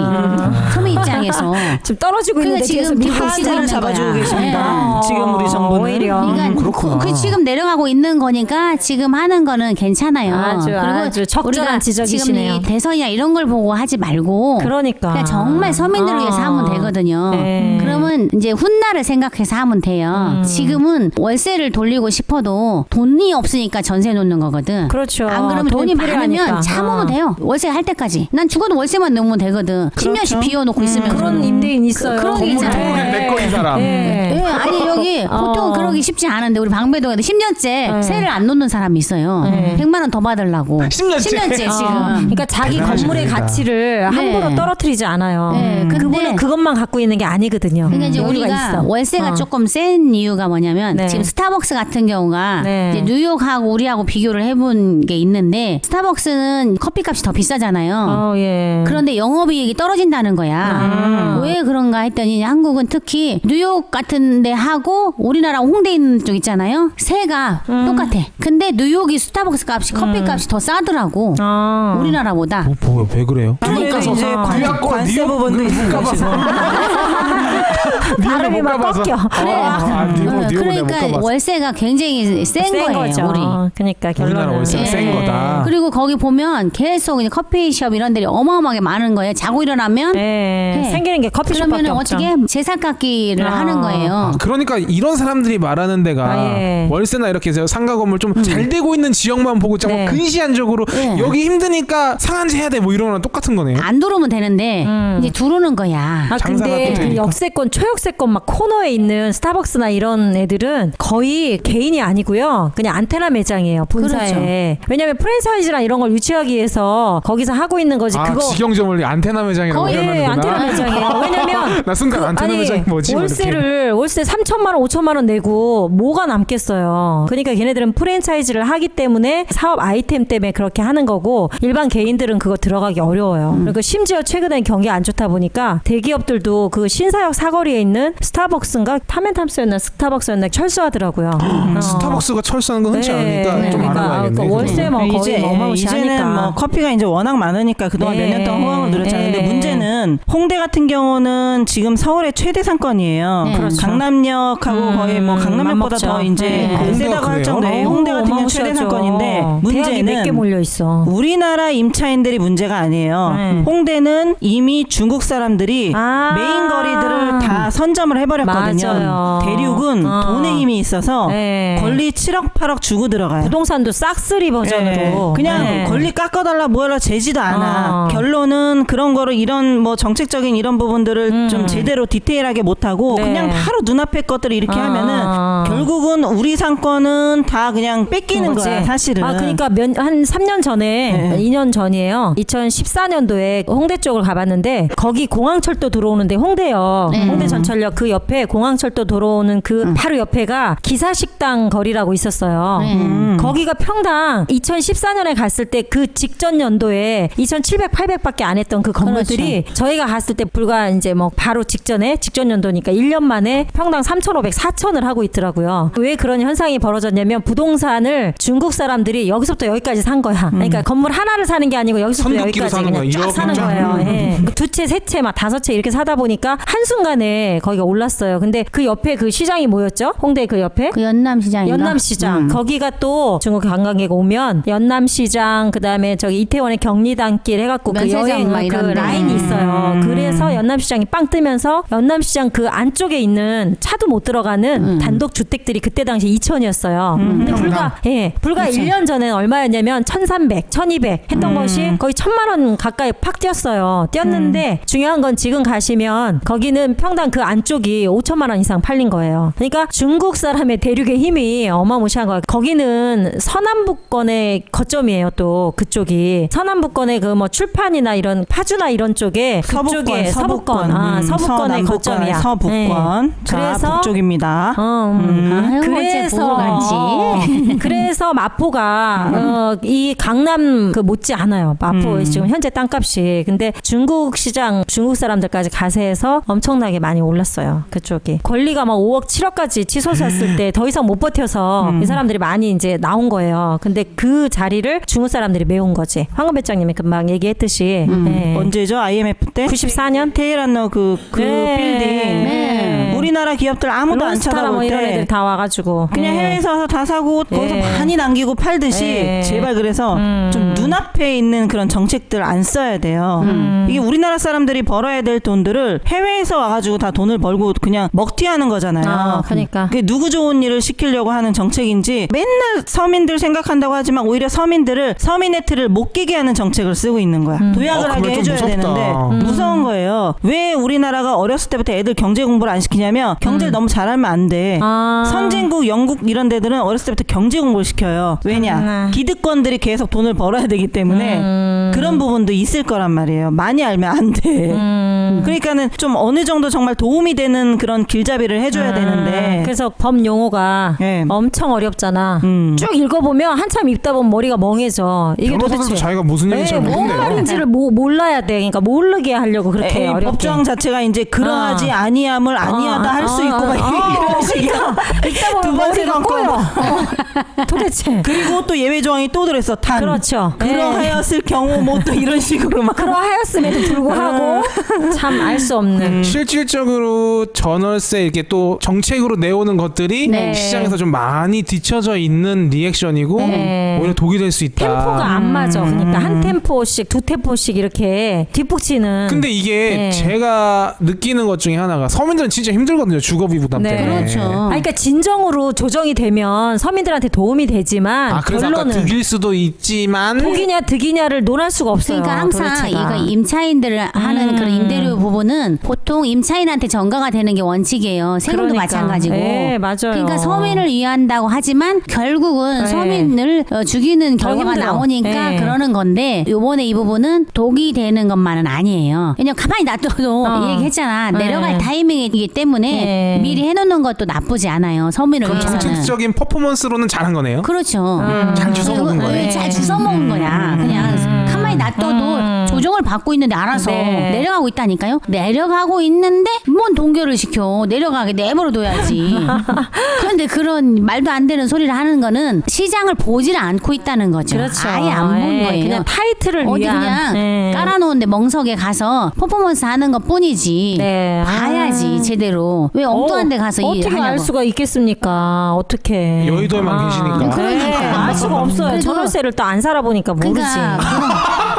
서민 입장에서. 지금 떨어지고 그러니까 있는데 지금 뒤에서 밀고 하한제를 있는 잡아주고 거야. 계십니다. 네. 지금 우리 정부는. 오히려. 그러니까 그렇구나. 그 지금 내려가고 있는 거니까 지금 하는 거는 괜찮아요. 아주 적절한 우리가 지적이시네요. 지금 이 대선이나 이런 걸 보고 하지 말고 그러니까. 그냥 정말 서민들을 위해서 하면 되거든요. 네. 그러면 이제 훗날을 생각해서 하면 돼요. 지금은 월세를 돌리고 싶어도 돈이 없으니까 전세 놓는 거거든. 그렇죠. 안 그러면 돈이 돈이 많으면 필요하니까. 참으면 돼요. 월세 할 때까지. 난 죽어도 월세만 넣으면 되거든. 10년씩 비워놓고 있으면 그런 임대인 있어요. 그런 게 건물 있잖아요. 통으로 내 거인 사람. 예, 아니 여기 보통 그러기 쉽지 않은데 우리 방배동에도 10년째 세를 안 놓는 사람이 있어요. 100만 원 더 받으려고. 10년째? 지금. 그러니까 자기 대단하시네, 건물의 진짜. 가치를 함부로 네. 떨어뜨리지 않아요. 네, 근데- 그분은 그것만 갖고 있는 게 아니거든요. 그러니까 이제 여유가 우리가 있어. 월세가 조금 센 이유가 뭐냐면 네. 지금 스타벅스 같은 경우가 네. 이제 뉴욕하고 우리하고 비교를 해본 게 있는데 스타벅스는 커피값이 더 비싸잖아요. 예. 그런데 영업이익이 떨어진다는 거야. 왜 그런가 했더니 한국은 특히 뉴욕 같은 데 하고 우리나라 홍대 있는 쪽 있잖아요. 세가 똑같아. 근데 뉴욕이 스타벅스 값이 커피 값이 더 싸더라고. 우리나라보다. 왜 그래요? 그러니까 뉴욕 이제 가서 뉴욕 거 관세 뉴욕 부분도 못 있는 가봐서. 뉴욕을 발음이 못 막 가봐서. 꺾여. 뉴욕을 못 그러니까 가봐서. 월세가 굉장히 센 거예요. 거죠. 우리. 그러니까 우리나라 결론은 월세가 예. 센 거다. 그리고 거기 보면 계속 이제 커피숍 이런 데이 어마어마하게 많은 거예요. 자고 일어나면 네. 해. 생기는 게 커피숍밖에 그러면 없죠. 어떻게 제삿깎기를 하는 거예요. 그러니까 이런 사람들이 말하는 데가 예. 월세나 이렇게 해서 상가 건물 좀 잘 되고 있는 지역만 보고 자꾸 네. 근시안적으로 네. 여기 힘드니까 상한제 해야 돼 뭐 이런 거랑 똑같은 거네요. 안 들어오면 되는데 이제 들어오는 거야. 장사가 근데 또 그 되니까. 역세권, 초역세권 막 코너에 있는 스타벅스나 이런 애들은 거의 개인이 아니고요. 그냥 안테나 매장이에요. 본사에. 그렇죠. 왜냐면 프랜차이즈나 이런 걸 유치하기 위해서 거기서 하고 있는 거지. 아 그거 직영점을 안테나 매장이라고 거의 표현하는구나. 안테나 매장이에요. 왜냐면 나 순간 안테나 아니, 매장이 뭐지? 월세 3천만 원, 5천만 원 내고 뭐가 남겠어요. 그러니까 걔네들은 프랜차이즈를 하기 때문에 사업 아이템 때문에 그렇게 하는 거고 일반 개인들은 그거 들어가기 어려워요. 그리고 심지어 최근에 경기 안 좋다 보니까 대기업들도 그 신사역 사거리에 있는 스타벅스인가 타멘탐스였나 스타벅스였나 철수하더라고요. 스타벅스가 철수하는 건 흔치 않으니까 네. 좀 그러니까 알아봐야겠네. 월세 뭐 거의 이제 어마무시하니까. 이제는 뭐 커피가 이제 워낙 많으니까 그동안 네. 몇 년 동안 호황을 누렸잖아요. 근데 네. 문제는 홍대 같은 경우는 지금 서울의 최대 상권이에요. 네. 그렇죠. 강남역하고 거의 뭐 강남역보다 맞먹죠. 더 이제 네. 그 세다고 할 정도의 홍대 같은 경우 최대 상권인데 대학이 몇 개 문제는 몰려 있어. 우리나라 임차인들이 문제가 아니에요. 네. 홍대는 이미 중국 사람들이 아. 메인 거리들을 다 선점을 해버렸거든요. 맞아요. 대륙은 돈의 힘이 있어서 네. 권리 7억 8억 주고 들어가요. 부동산도 싹쓸이 버전으로 네. 그냥 네. 권리 깎아달라 뭐하라 재지도 않아. 결론은 그런 거를 이런 뭐 정책적인 이런 부분들을 좀 제대로 디테일하게 못하고 네. 그냥 바로 눈앞에 것들을 이렇게 하면은 결국은 우리 상권은 다 그냥 뺏기는 거지. 거야 사실은. 그러니까 한 3년 전에 네. 2년 전이에요. 2014년도에 홍대 쪽을 가봤는데 거기 공항철도 들어오는데 홍대요. 홍대 전철역 그 옆에 공항철도 들어오는 그 바로 옆에가 기사식당 거리라고 있었어요. 거기가 평당 2014년에 갔을 때 그 직전 연도에 2,700, 800밖에 안 했던 그 건물들이 저희가 갔을 때 불과 이제 뭐 바로 직전 연도니까 1년 만에 평당 3,500, 4,000을 하고 있더라고요. 왜 그런 현상이 벌어졌냐면 부동산을 중국 사람들이 여기서부터 여기까지 산 거야. 그러니까 건물 하나를 사는 게 아니고 여기서부터 선긋기로 여기까지 사는 그냥 거야. 쫙 이렇게 사는 쫙. 거예요. 예. 두 채, 세 채, 막 다섯 채 이렇게 사다 보니까 한순간에 거기가 올랐어요. 근데 그 옆에 그 시장이 뭐였죠? 홍대 그 옆에? 그 연남시장인가? 연남시장. 거기가 또 중국 관광객 오면 연남시장 그다음에 저기 이태원의 경리단길 해갖고 그 면세점 여행 막 그 이런데. 라인이 있어요. 그래서 연남시장이 빵 뜨면서 연남시장 그 안쪽에 있는 차도 못 들어가는 단독 주택들이 그때 당시 2,000이었어요. 근데 불과 1년 전에 얼마였냐면 1,300, 1,200 했던 것이 거의 1,000만 원 가까이 팍 뛰었어요. 뛰었는데 중요한 건 지금 가시면 거기는 평당 그 안쪽이 5천만 원 이상 팔린 거예요. 그러니까 중국 사람의 대륙의 힘이 어마무시한 거예요. 거기는 서남북권의 거점이에요. 또 그쪽이 서남북권의 그 뭐 출판이나 이런 파주나 이런 쪽에 그쪽에 서북권 서북권의 거점이야. 서북권. 자, 그래서 북쪽입니다. 아유, 그래서 보러 갔지. 그래서 마포가 이 강남 그 못지 않아요. 마포 지금 현재 땅값이. 근데 중국 시장 중국 사람들까지 가세해서 엄청나게 많이 올랐어요. 그쪽이 권리가 막 5억 7억까지 치솟았을 때 더 이상 못 버텨서 이 사람들이 많이 이제 나온 거예요. 근데 그 자리를 중국 사람들이 메운 거지. 황금 배짱님이 금방 얘기했듯이 네. 언제죠? IMF 때? 94년 테헤란로 그 네. 빌딩. 네. 우리나라 기업들 아무도 안 론스타라 쳐다볼 뭐 때 이런 애들 다 와가지고 그냥 네. 해외에서 와서 다 사고 거기서 네. 많이 남기고 팔듯이 네. 제발 그래서 좀 눈앞에 있는 그런 정책들 안 써야 돼요. 이게 우리나라 사람들이 벌어야 될 돈들을 해외에서 와가지고 다 돈을 벌고 그냥 먹튀하는 거잖아요. 그러니까 그게 누구 좋은 일을 시키려고 하는 정책인지 맨날 서민들 생각한다고 하지만 오히려 서민들을 서민의 틀을 못 끼게 하는 정책을 쓰고 있는 거야. 도약을 하게 그건 좀 해줘야 무섭다. 되는데 무서운 거예요. 왜 우리나라가 어렸을 때부터 애들 경제 공부를 안 시키냐면 경제를 너무 잘하면 안 돼. 선진국 영국 이런 데들은 어렸을 때부터 경제 공부를 시켜요. 왜냐? 기득권들이 계속 돈을 벌어야 되기 때문에 그런 부분도 있을 거란 말이에요. 많이 알면 안 돼. 그러니까는 좀 어느 정도 정말 도움이 되는 그런 길잡이를 해줘야 되는데 그래서 법 용어가 네. 엄청 어렵잖아. 쭉 읽어보면 한참 읽다 보면 머리가 멍해져. 이게 변호사들도 도대체 자기가 무슨 얘기인지 잘 뭔 모르겠네요. 말인지를 몰라야 돼. 그러니까 모르게 하려고 그렇게 어렵게. 법정 자체가 이제 그러하지 아니함을 아니하다 할 수 있고 막 이런 식이야. 읽다 보면 두 번째 머리가 꼬여. 도대체. 그리고 또 예외 조항이 또 들어있어. 단. 그렇죠. 그러하였을 경우 뭐 또 이런 식으로 막. 그러하였음에도 불구하고 참 알 수 없는. 실질적으로 전월세 이렇게 또 정책으로 내오는 것들이 네. 시장에서 좀 많이 뒤쳐져 있는 리액션이고 네. 오히려 독이 될 수 있다. 템포가 안 맞아. 그러니까 한 템포씩 두 템포씩 이렇게 뒷북치는. 근데 이게 네. 제가 느끼는 것 중에 하나가 서민들은 진짜 힘들거든요. 주거비 부담 네. 때문에. 그렇죠. 그러니까 진정으로 조정이 되면 서민들한테 도움이 되지만 아 그래서 아까 결론은 득일 수도 있지만 독이냐 득이냐를 논할 수가 없어요. 그러니까 항상 도대체가. 이거 임차인들을 하는 그런 임대료 부분은 보통 임차인한테 전가가 되는 게 원칙이에요. 세금도 그러니까. 마찬가지고. 네, 맞아요. 그러니까 서민을 위한다고 하지만 결국은 네. 서민을 죽이는 결과가 힘들어. 나오니까 네. 그러는 건데 요번에 이 부분은 독이 되는 것만은 아니에요. 왜냐면 가만히 놔둬도 이 얘기했잖아. 네. 내려갈 타이밍이기 때문에 네. 미리 해놓는 것도 나쁘지 않아요. 서민을 그럼 위해서는. 정책적인 퍼포먼스로는 잘한 거네요. 그렇죠. 잘 주워 먹은 거네. 네, 잘 주워 먹은 거야. 그냥 가만히 놔둬도 조정을 받고 있는데 알아서 네. 내려가고 있다니까요. 내려가고 있는데 뭔 동결을 시켜. 내려가게 내버려둬야지. 그런데 그런 말도 안 되는 소리를 하는 거는 시장을 보지를 않고 있다는 거죠. 그렇죠. 아예 안 본 네, 거예요. 그냥 타이틀을 어디 위한. 그냥 네. 깔아놓은데 멍석에 가서 퍼포먼스 하는 것 뿐이지. 네. 봐야지 제대로. 왜 엉뚱한 데 가서 어떻게 하냐고. 알 수가 있겠습니까? 어떻게? 여의도에만 계시니까. 네, 알 수가 없어요. 그래도- 전월세를 또 안 살아보니까 모르지. 그러니까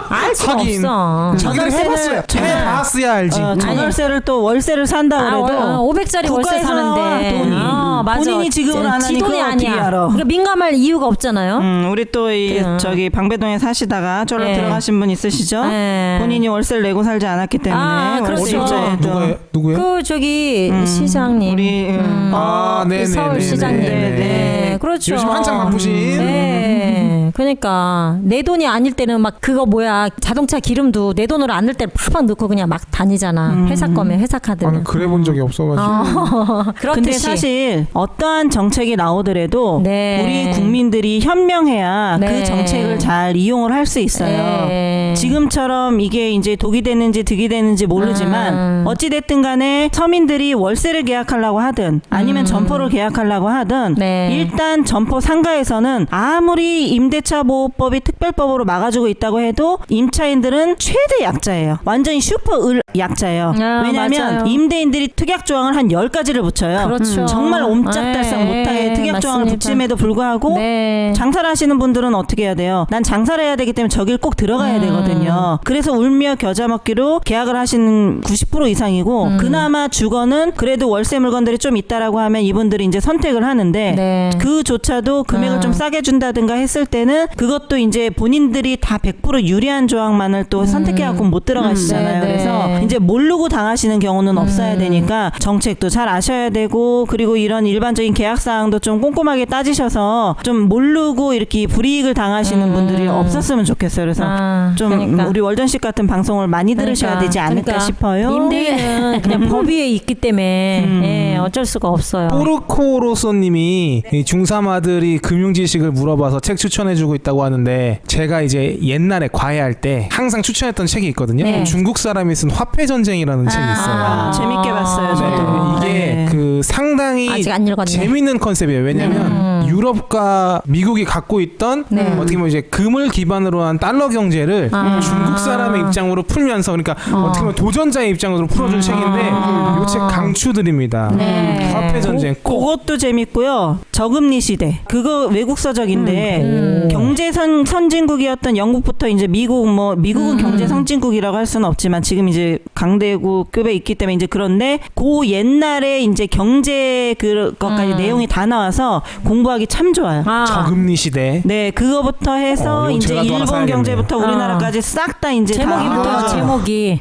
알 수가 하긴 없어. 자기들 해봤어야 해봤어야 알지. 전월세를 또 월세를 산다 그래도 500짜리 월세 국가에서 나와, 사는데 돈이. 맞아. 본인이 지급을 안 지 하니까 돈이 어떻게 아니야. 알아. 그러니까 민감할 이유가 없잖아요. 우리 또 이 저기 방배동에 사시다가 쫄로 네. 들어가신 분 있으시죠? 네. 본인이 월세를 내고 살지 않았기 때문에 아, 그렇죠. 월세자에도 누구예요? 그 저기 시장님. 우리 아, 네네. 서울 시장님. 네, 그렇죠. 요즘 한창 바쁘신. 네. 그러니까 내 돈이 아닐 때는 막 그거 뭐야 자동차 기름도 내 돈으로 안 넣을 때 팍팍 넣고 그냥 막 다니잖아. 회사 거면 회사 카드는. 나는 그래 본 적이 없어가지고. 그렇듯이. 근데 사실 어떠한 정책이 나오더라도 네. 우리 국민들이 현명해야 네. 그 정책을 잘 이용을 할 수 있어요. 네. 지금처럼 이게 이제 독이 되는지 득이 되는지 모르지만 어찌 됐든 간에 서민들이 월세를 계약하려고 하든 아니면 점포를 계약하려고 하든 네. 일단 점포 상가에서는 아무리 임대차 보호법이 특별법으로 막아주고 있다고 해도 임차인들은 최대 약자예요. 완전히 슈퍼 을 약자예요. 아, 왜냐하면 맞아요. 임대인들이 특약 조항을 한 10가지를 붙여요. 그렇죠. 정말 옴짝달싹 네, 못하게 특약 조항을 맞습니다. 붙임에도 불구하고 네. 장사를 하시는 분들은 어떻게 해야 돼요? 난 장사를 해야 되기 때문에 저길 꼭 들어가야 되거든요. 그래서 울며 겨자 먹기로 계약을 하시는 90% 이상이고 그나마 주거는 그래도 월세 물건들이 좀 있다라고 하면 이분들이 이제 선택을 하는데 네. 그조차도 금액을 좀 싸게 준다든가 했을 때는 그것도 이제 본인들이 다 100% 유리 유리한 조항만을 또 선택해갖고 못 들어가시잖아요. 네, 네. 그래서 이제 모르고 당하시는 경우는 없어야 되니까 정책도 잘 아셔야 되고 그리고 이런 일반적인 계약 사항도 좀 꼼꼼하게 따지셔서 좀 모르고 이렇게 불이익을 당하시는 분들이 없었으면 좋겠어요. 그래서 좀 그러니까. 우리 월전씨 같은 방송을 많이 들으셔야 되지 않을까 싶어요. 임대인은 그냥 법 위에 있기 때문에 예, 어쩔 수가 없어요. 포르코로소님이 중3아들이 금융 지식을 물어봐서 책 추천해주고 있다고 하는데 제가 이제 옛날에 과외할 때 항상 추천했던 책이 있거든요. 네. 중국 사람이 쓴 화폐 전쟁이라는 책이 있어요. 재밌게 봤어요. 네, 저도. 이게 네. 그 상당히 아직 안 읽었네. 재밌는 컨셉이에요. 왜냐하면 유럽과 미국이 갖고 있던 어떻게 보면 이제 금을 기반으로 한 달러 경제를 중국 사람의 입장으로 풀면서 그러니까 어떻게 보면 도전자의 입장으로 풀어준 책인데 이 책 강추드립니다. 네. 화폐 전쟁 꼭. 그것도 재밌고요. 저금리 시대. 그거 외국 서적인데 경제 선진국이었던 영국부터 이제 미국은 경제 선진국이라고 할 수는 없지만 지금 이제 강대국급에 있기 때문에 이제 그런데 그 옛날에 이제 경제 그것까지 내용이 다 나와서 공부하기 참 좋아요. 저금리 시대. 네, 그거부터 해서 이거 이제 제가 또 하나 일본 사야겠네요. 경제부터 우리나라까지 싹 다 이제 제목이 다 뭐예요? 제목이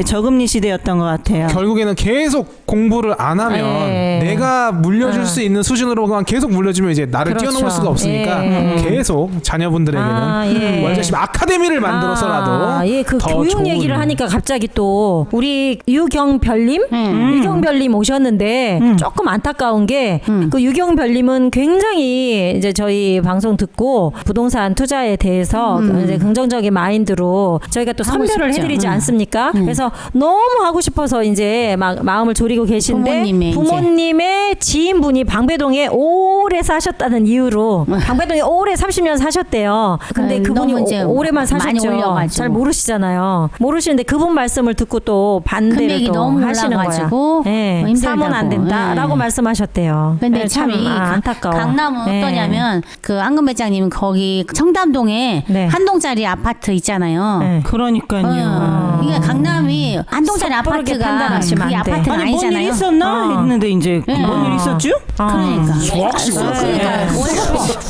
저금리 시대였던 것 같아요. 결국에는 계속 공부를 안 하면 네. 내가 물려줄 수 있는 수준으로만 계속 물려주면 이제 나를 그렇죠. 뛰어넘을 수가 없으니까 계속 자녀분들에게는 예. 월저씨 아카데미를 만들어서라도 예, 그 더 교육 좋은 얘기를 하니까 갑자기 또 우리 유경별님 유경별님 오셨는데 조금 안타까운 게 그 유경별님은 굉장히 이제 저희 방송 듣고 부동산 투자에 대해서 이제 긍정적인 마인드로 저희가 또 하고 선별을 싶죠. 해드리지 않습니까? 그래서 너무 하고 싶어서 이제 막 마음을 졸이고 계신데 부모님의 지인분이 방배동에 오래 사셨다는 이유로 방배동에 오래 30년 사셨대요. 근데 그분이 너무 이제 오래만 많이 사셨죠. 올려가지고. 잘 모르시잖아요. 모르시는데 그분 말씀을 듣고 또 반대를 금액이 또 너무 하시는 올라가지고 거야. 예, 힘들다고. 사면 안 된다라고 예. 말씀하셨대요. 근데 예, 참 이 안타까워. 강남은 예. 어떠냐면 그 안금 배장님은 거기 청담동에 네. 한 동짜리 아파트 있잖아요. 예. 그러니까요. 이게 강남이 한 동짜리 섣부르게 아파트가 판단하시면 그게 안 돼. 아파트가 아니 뭔 일 아니잖아요. 있었나 했는데 이제 뭔 일 있었죠? 그러니까. 수학식으로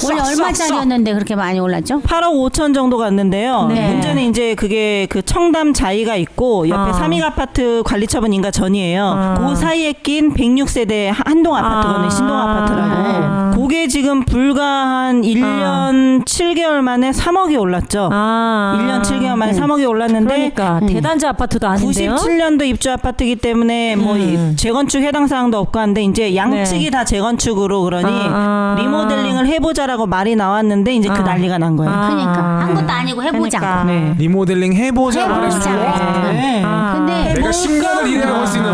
원래 얼마짜리였는데 그렇게 많이 올랐죠? 8억 5천 정도 갔는데요. 네. 문제는 이제 그게 그 청담 자이가 있고 옆에 삼익 아파트 관리처분 인가 전이에요. 그 사이에 낀 106세대 한동 아파트거든요. 신동 아파트라고. 그게 지금 불과 한 1년 7개월 만에 3억이 올랐죠. 1년 7개월 만에 3억이 올랐는데 그러니까 대단지 아파트도 아닌데요. 97년도 입주 아파트이기 때문에 뭐 재건축 해당 사항도 없고 한데 이제 양측이 다 재건축으로 그러니 리모델링을 해보자라고 말이 나왔는데 이제 그 난리가 난 거예요. 그러니까 한 것도 아니고 해보자. 그러니까. 네. 리모델링 해보자 말해주죠. 네. 근데 내가 10년을 일해야 할 수 있는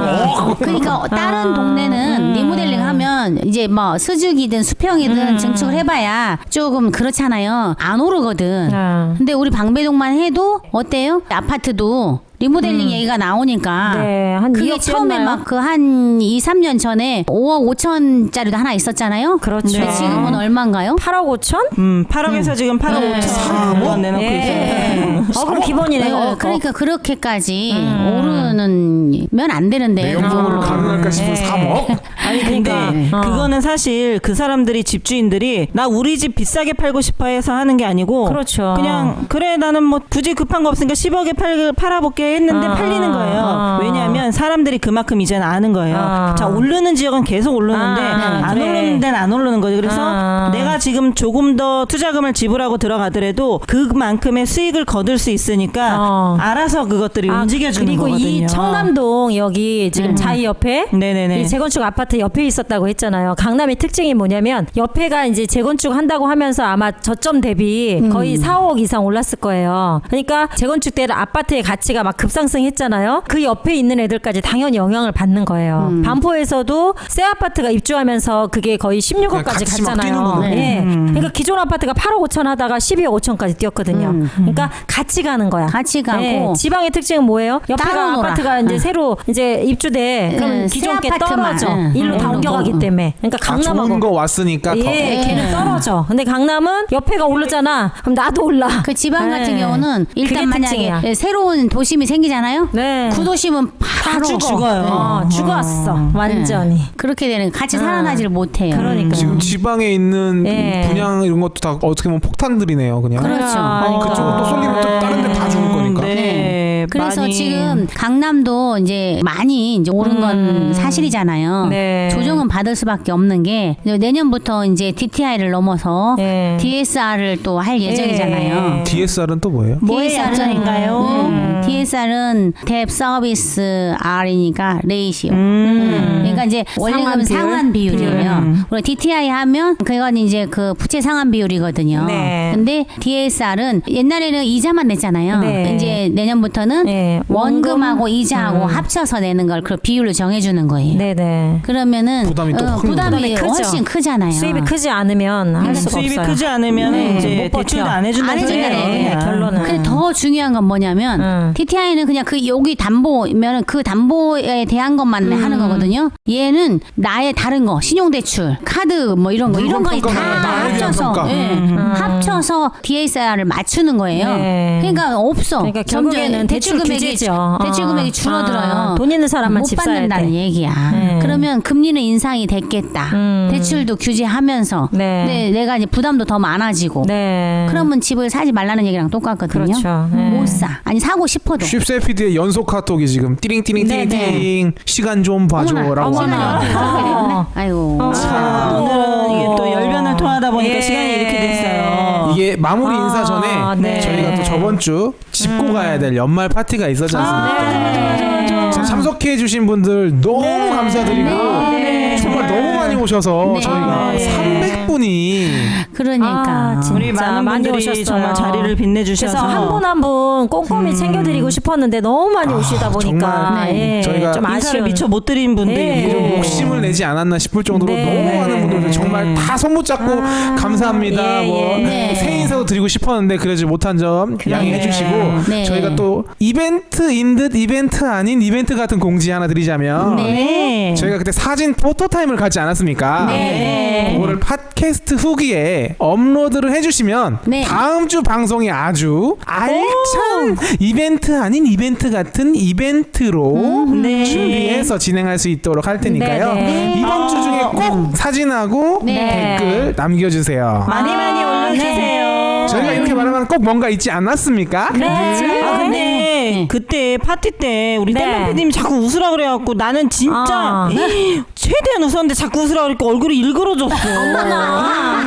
그러니까 다른 동네는 리모델링 하면 이제 뭐 수축이든 수평이든 증축을 해봐야 조금 그렇잖아요. 안 오르거든. 근데 우리 방배동만 해도 어때요? 아파트도 리모델링 얘기가 나오니까 네, 한 그게 2억 처음에 였나요? 막 그 한 2, 3년 전에 5억 5천짜리도 하나 있었잖아요. 그렇죠. 근데 지금은 얼마인가요? 8억 5천? 8억에서 지금 8억 5천 내놓고 있어요. 그럼 기본이네. 그러니까 그렇게까지 오르는 안 되는데 내용적으로 가능할까 싶은 3억? 아니 근데 그거는 사실 그 사람들이 집주인들이 나 우리 집 비싸게 팔고 싶어 해서 하는 게 아니고 그렇죠. 그냥 그래 나는 뭐 굳이 급한 거 없으니까 10억에 팔아볼게 했는데 팔리는 거예요. 왜냐하면 사람들이 그만큼 이제는 아는 거예요. 자 오르는 지역은 계속 오르는데 안 그래. 오르는 데는 안 오르는 거죠. 그래서 내가 지금 조금 더 투자금을 지불하고 들어가더라도 그만큼의 수익을 거둘 수 있으니까 알아서 그것들이 움직여주는 그리고 거거든요. 이 청담동 여기 지금 자이 옆에 네네네. 이 재건축 아파트 옆에 있었다고 했잖아요. 강남의 특징이 뭐냐면 옆에가 이제 재건축 한다고 하면서 아마 저점 대비 거의 4억 이상 올랐을 거예요. 그러니까 재건축 때 아파트의 가치가 막 급상승했잖아요. 그 옆에 있는 애들까지 당연히 영향을 받는 거예요. 반포에서도 새 아파트가 입주하면서 그게 거의 16억까지 같이 막 갔잖아요. 뛰는구나. 예. 그러니까 기존 아파트가 8억 5천 하다가 12억 5천까지 뛰었거든요. 그러니까 같이 가는 거야. 같이 가고. 예. 지방의 특징은 뭐예요? 옆에가 따로 놀아. 아파트가 이제 새로 이제 입주돼. 그럼 새 기존 게 아파트만. 떨어져. 일로 다 옮겨가기 때문에. 그러니까 강남하고 좋은 거 왔으니까 더. 예, 걔는 떨어져. 근데 강남은 옆에가 오르잖아. 그럼 나도 올라. 그 지방 같은 예. 경우는 그게 일단 만약에 특징이야. 새로운 도심이 구도심이 생기잖아요. 네. 구도심은 바로 죽어요. 죽었어. 완전히. 그렇게 되는 같이 살아나지를 못해요. 그러니까. 지금 지방에 있는 예. 분양 이런 것도 다 어떻게 보면 폭탄들이네요, 그냥. 그렇죠. 그쪽은 또 쏠리면 또 다른 데 다 죽을 거니까. 네. 그래서 많이. 지금 강남도 이제 많이 이제 오른 건 사실이잖아요. 네. 조정은 받을 수밖에 없는 게 이제 내년부터 이제 DTI를 넘어서 네. DSR을 또 할 예정이잖아요. DSR은 또 뭐예요? 뭐의 약자인가요? DSR은 뎁 서비스 R이니까 레이시오. 그러니까 이제 원래는 상환 비율이에요. 그리고 DTI 하면 그건 이제 그 부채 상환 비율이거든요. 네. 근데 DSR은 옛날에는 이자만 냈잖아요. 네. 이제 내년부터는 네. 원금하고 이자하고 합쳐서 내는 걸 그 비율로 정해주는 거예요. 네네. 그러면은 부담이 또 부담이 크죠. 훨씬 크잖아요. 수입이 크지 않으면 할 수가 수입이 없어요. 크지 않으면 이제 못 대출도 버텨. 안 해준다는 안 해준다는 소리예요. 얘기예요. 결론은. 근데 더 중요한 건 뭐냐면 DTI는 그냥 그 여기 담보면은 그 담보에 대한 것만 하는 거거든요. 얘는 나의 다른 거 신용대출, 카드 뭐 이런 거 물건 다 평가가 나에 대한 합쳐서 평가. 합쳐서 DSR을 맞추는 거예요. 네. 그러니까 없어. 그러니까 점점 결국에는 대출 규제죠. 대출 금액이 줄어들어요. 돈 있는 사람만 못 집 사야 받는다는 돼. 얘기야. 네. 그러면 금리는 인상이 됐겠다. 대출도 규제하면서 네. 근데 내가 이제 부담도 더 많아지고. 네. 그러면 집을 사지 말라는 얘기랑 똑같거든요. 그렇죠. 네. 못 사. 아니 사고 싶어도. 쉽세피드의 연속 카톡이 지금 띠링띠링띠링띠링 시간 좀 봐줘라고 하네요. 아이고. 오늘은 이게 또 열변을 토하다 보니까 예. 시간이 이렇게 됐어요. 이게 마무리 인사 전에 네. 저희가 또 저번 주 짚고 가야 될 연말 파티가 있었지 않습니까? 자, 참석해 주신 분들 너무 감사드리고 정말 너무 많이 오셔서 네. 저희가 300분이 그러니까. 진짜 우리 많은 많이 분들이 오셨어요. 정말 자리를 빛내주셔서 그래서 한 분 한 분 꼼꼼히 챙겨드리고 싶었는데 너무 많이 오시다 보니까 정말 네. 저희가 좀 인사를 아쉬운. 미처 못 드린 분들이 네. 좀 있고 욕심을 내지 않았나 싶을 정도로 네. 너무 많은 분들 정말 다 손 붙잡고 감사합니다. 예, 뭐 예. 네. 새해 인사도 드리고 싶었는데 그러지 못한 점 양해해 주시고 네. 저희가 또 이벤트인 듯 이벤트 아닌 이벤트 같은 공지 하나 드리자면 네. 저희가 그때 사진 포토타임을 갖지 않았습니까? 네. 그거를 팟캐스트 후기에 업로드를 해주시면 네. 다음 주 방송에 아주 알찬 이벤트 아닌 이벤트 같은 이벤트로 네. 준비해서 진행할 수 있도록 할 테니까요. 네, 네. 이번 주 중에 꼭 사진하고 네. 댓글 남겨주세요. 많이 많이 올려주세요. 저희가 이렇게 말하면 꼭 뭔가 있지 않았습니까? 아 근데 네. 그때 파티 때 우리 네. 땜맘 PD님이 자꾸 웃으라 그래갖고 나는 진짜 아. 최대한 웃었는데 자꾸 웃으라 그러니까 얼굴이 일그러졌어.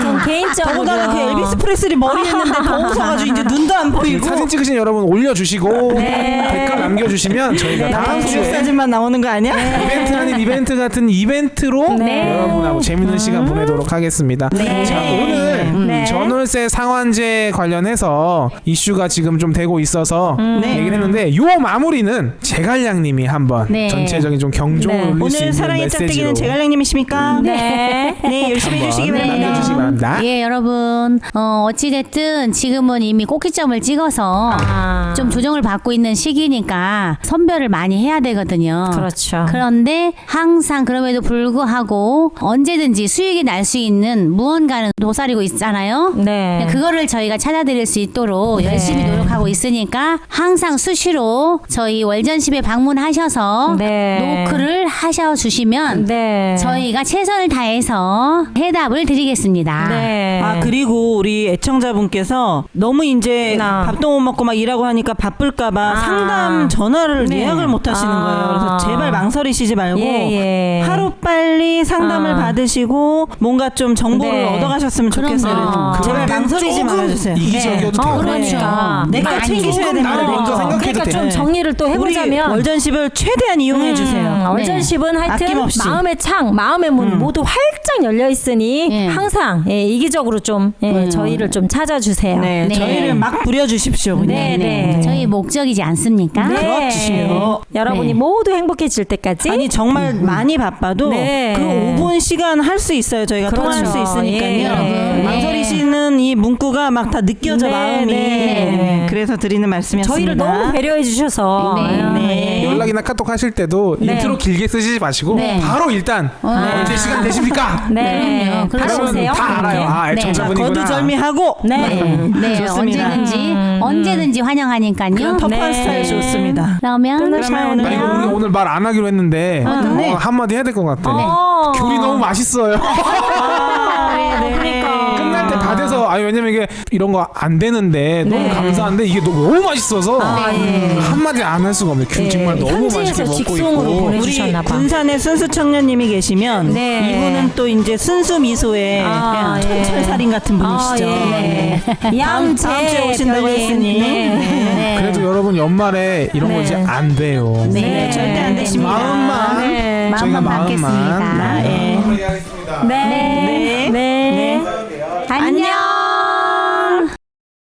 전 개인적으로 더군다나 그 엘비스 프레슬리 머리 했는데 더 웃어가지고 이제 눈도 안 보이고 사진 찍으신 여러분 올려주시고 댓글 남겨주시면 저희가 다음 가족 주에 사진만 나오는 거 아니야? 이벤트 아닌 이벤트 같은 이벤트로 여러분하고 재밌는 시간 보내도록 하겠습니다. 자, 오늘 전월세 상환제 관련해서 이슈가 지금 좀 되고 있어서 얘기를 했는데 요 마무리는 제갈량님이 한번 네. 전체적인 좀 경종을 울릴 수 오늘 있는 사랑의 메시지로 짝대기는 제갈량님이십니까? 네. 네 열심히 해주시기 한번 바랍니다. 남겨주시기 바랍니다. 예, 여러분. 어찌됐든 지금은 이미 꼭지점을 찍어서 좀 조정을 받고 있는 시기니까 선별을 많이 해야 되거든요. 그렇죠. 그런데 항상 그럼에도 불구하고 언제든지 수익이 날 수 있는 무언가는 도사리고 있잖아요. 네. 그거를 저희가 찾아드릴 수 있도록 열심히 노력하고 있으니까 항상 수시로 저희 월전십에 방문하셔서 네. 노크를 하셔주시면 네. 저희가 최선을 다해서 해답을 드리겠습니다. 네. 아 그리고 우리 애청자분께서 너무 이제 밥도 못 먹고 막 일하고 하니까 바쁠까봐 상담 전화를 예약을 못 하시는 거예요. 그래서 제발 망설이시지 말고 예. 하루 빨리 상담을 받으시고 뭔가 좀 정보를 네. 얻어가셨으면 좋겠어요. 그럼요. 그래서 제발 망설이지 말아주세요. 이기적이어도 돼요. 그렇죠. 내가 많이 챙기셔야 조금 나를 됩니다. 먼저 생각해도 그러니까 돼. 좀 정리를 또 우리 해보자면 월전십을 최대한 이용해 주세요. 월전십은 하여튼 아낌없이. 마음의 창, 마음의 문 모두 활짝 열려 있으니 예. 항상 이기적으로 좀 저희를 좀 찾아주세요. 네, 네. 저희를 막 부려주십시오. 그냥. 네, 네. 저희 목적이지 않습니까? 그렇지요. 여러분이 네. 모두 행복해질 때까지. 아니 정말 많이 바빠도 네. 그 5분 시간 할 수 있어요. 저희가 그렇죠. 통화할 수 있으니까요. 예. 여러분. 망설이시는 이 문구가 막 다 느껴져 네, 마음이. 네. 그래서 드리는 말씀이었습니다. 저희를 너무 배려해 주셔서 네. 네. 연락 연락이나 카톡 하실 때도 인트로 길게 쓰시지 마시고 네. 바로 일단 언제 시간 되십니까? 네. 그럼요. 그러면 다 알아요. 아, 네. 애청자분이구나. 거두절미하고 네, 좋습니다. 언제든지 환영하니까요. 그런 터프한 스타일 좋습니다. 그러면 그러면 나 이거 우리 오늘 말 안 하기로 했는데 한마디 해야 될 것 같아. 귤이 너무 맛있어요. 끝날 때 다 돼서 왜냐면 이게 이런 거 안 되는데 너무 감사한데 이게 너무 맛있어서 한마디 안 할 수가 없네요. 귤 정말 너무 맛있게 현지에서 먹고 직송으로 있고. 우리 보내주셨나 봐. 군산에 순수 청년님이 계시면 네. 이분은 또 이제 순수 미소에 그냥 천철살인 같은 분이시죠. 다음 주에 오신다고 했으니 네. 그래도 여러분 연말에 이런 거 이제 안 돼요. 네. 절대 안 되십니다. 마음만 저희가 마음만 받겠습니다. 마음만 네. 마무리하겠습니다. 네. 네. 네. 안녕.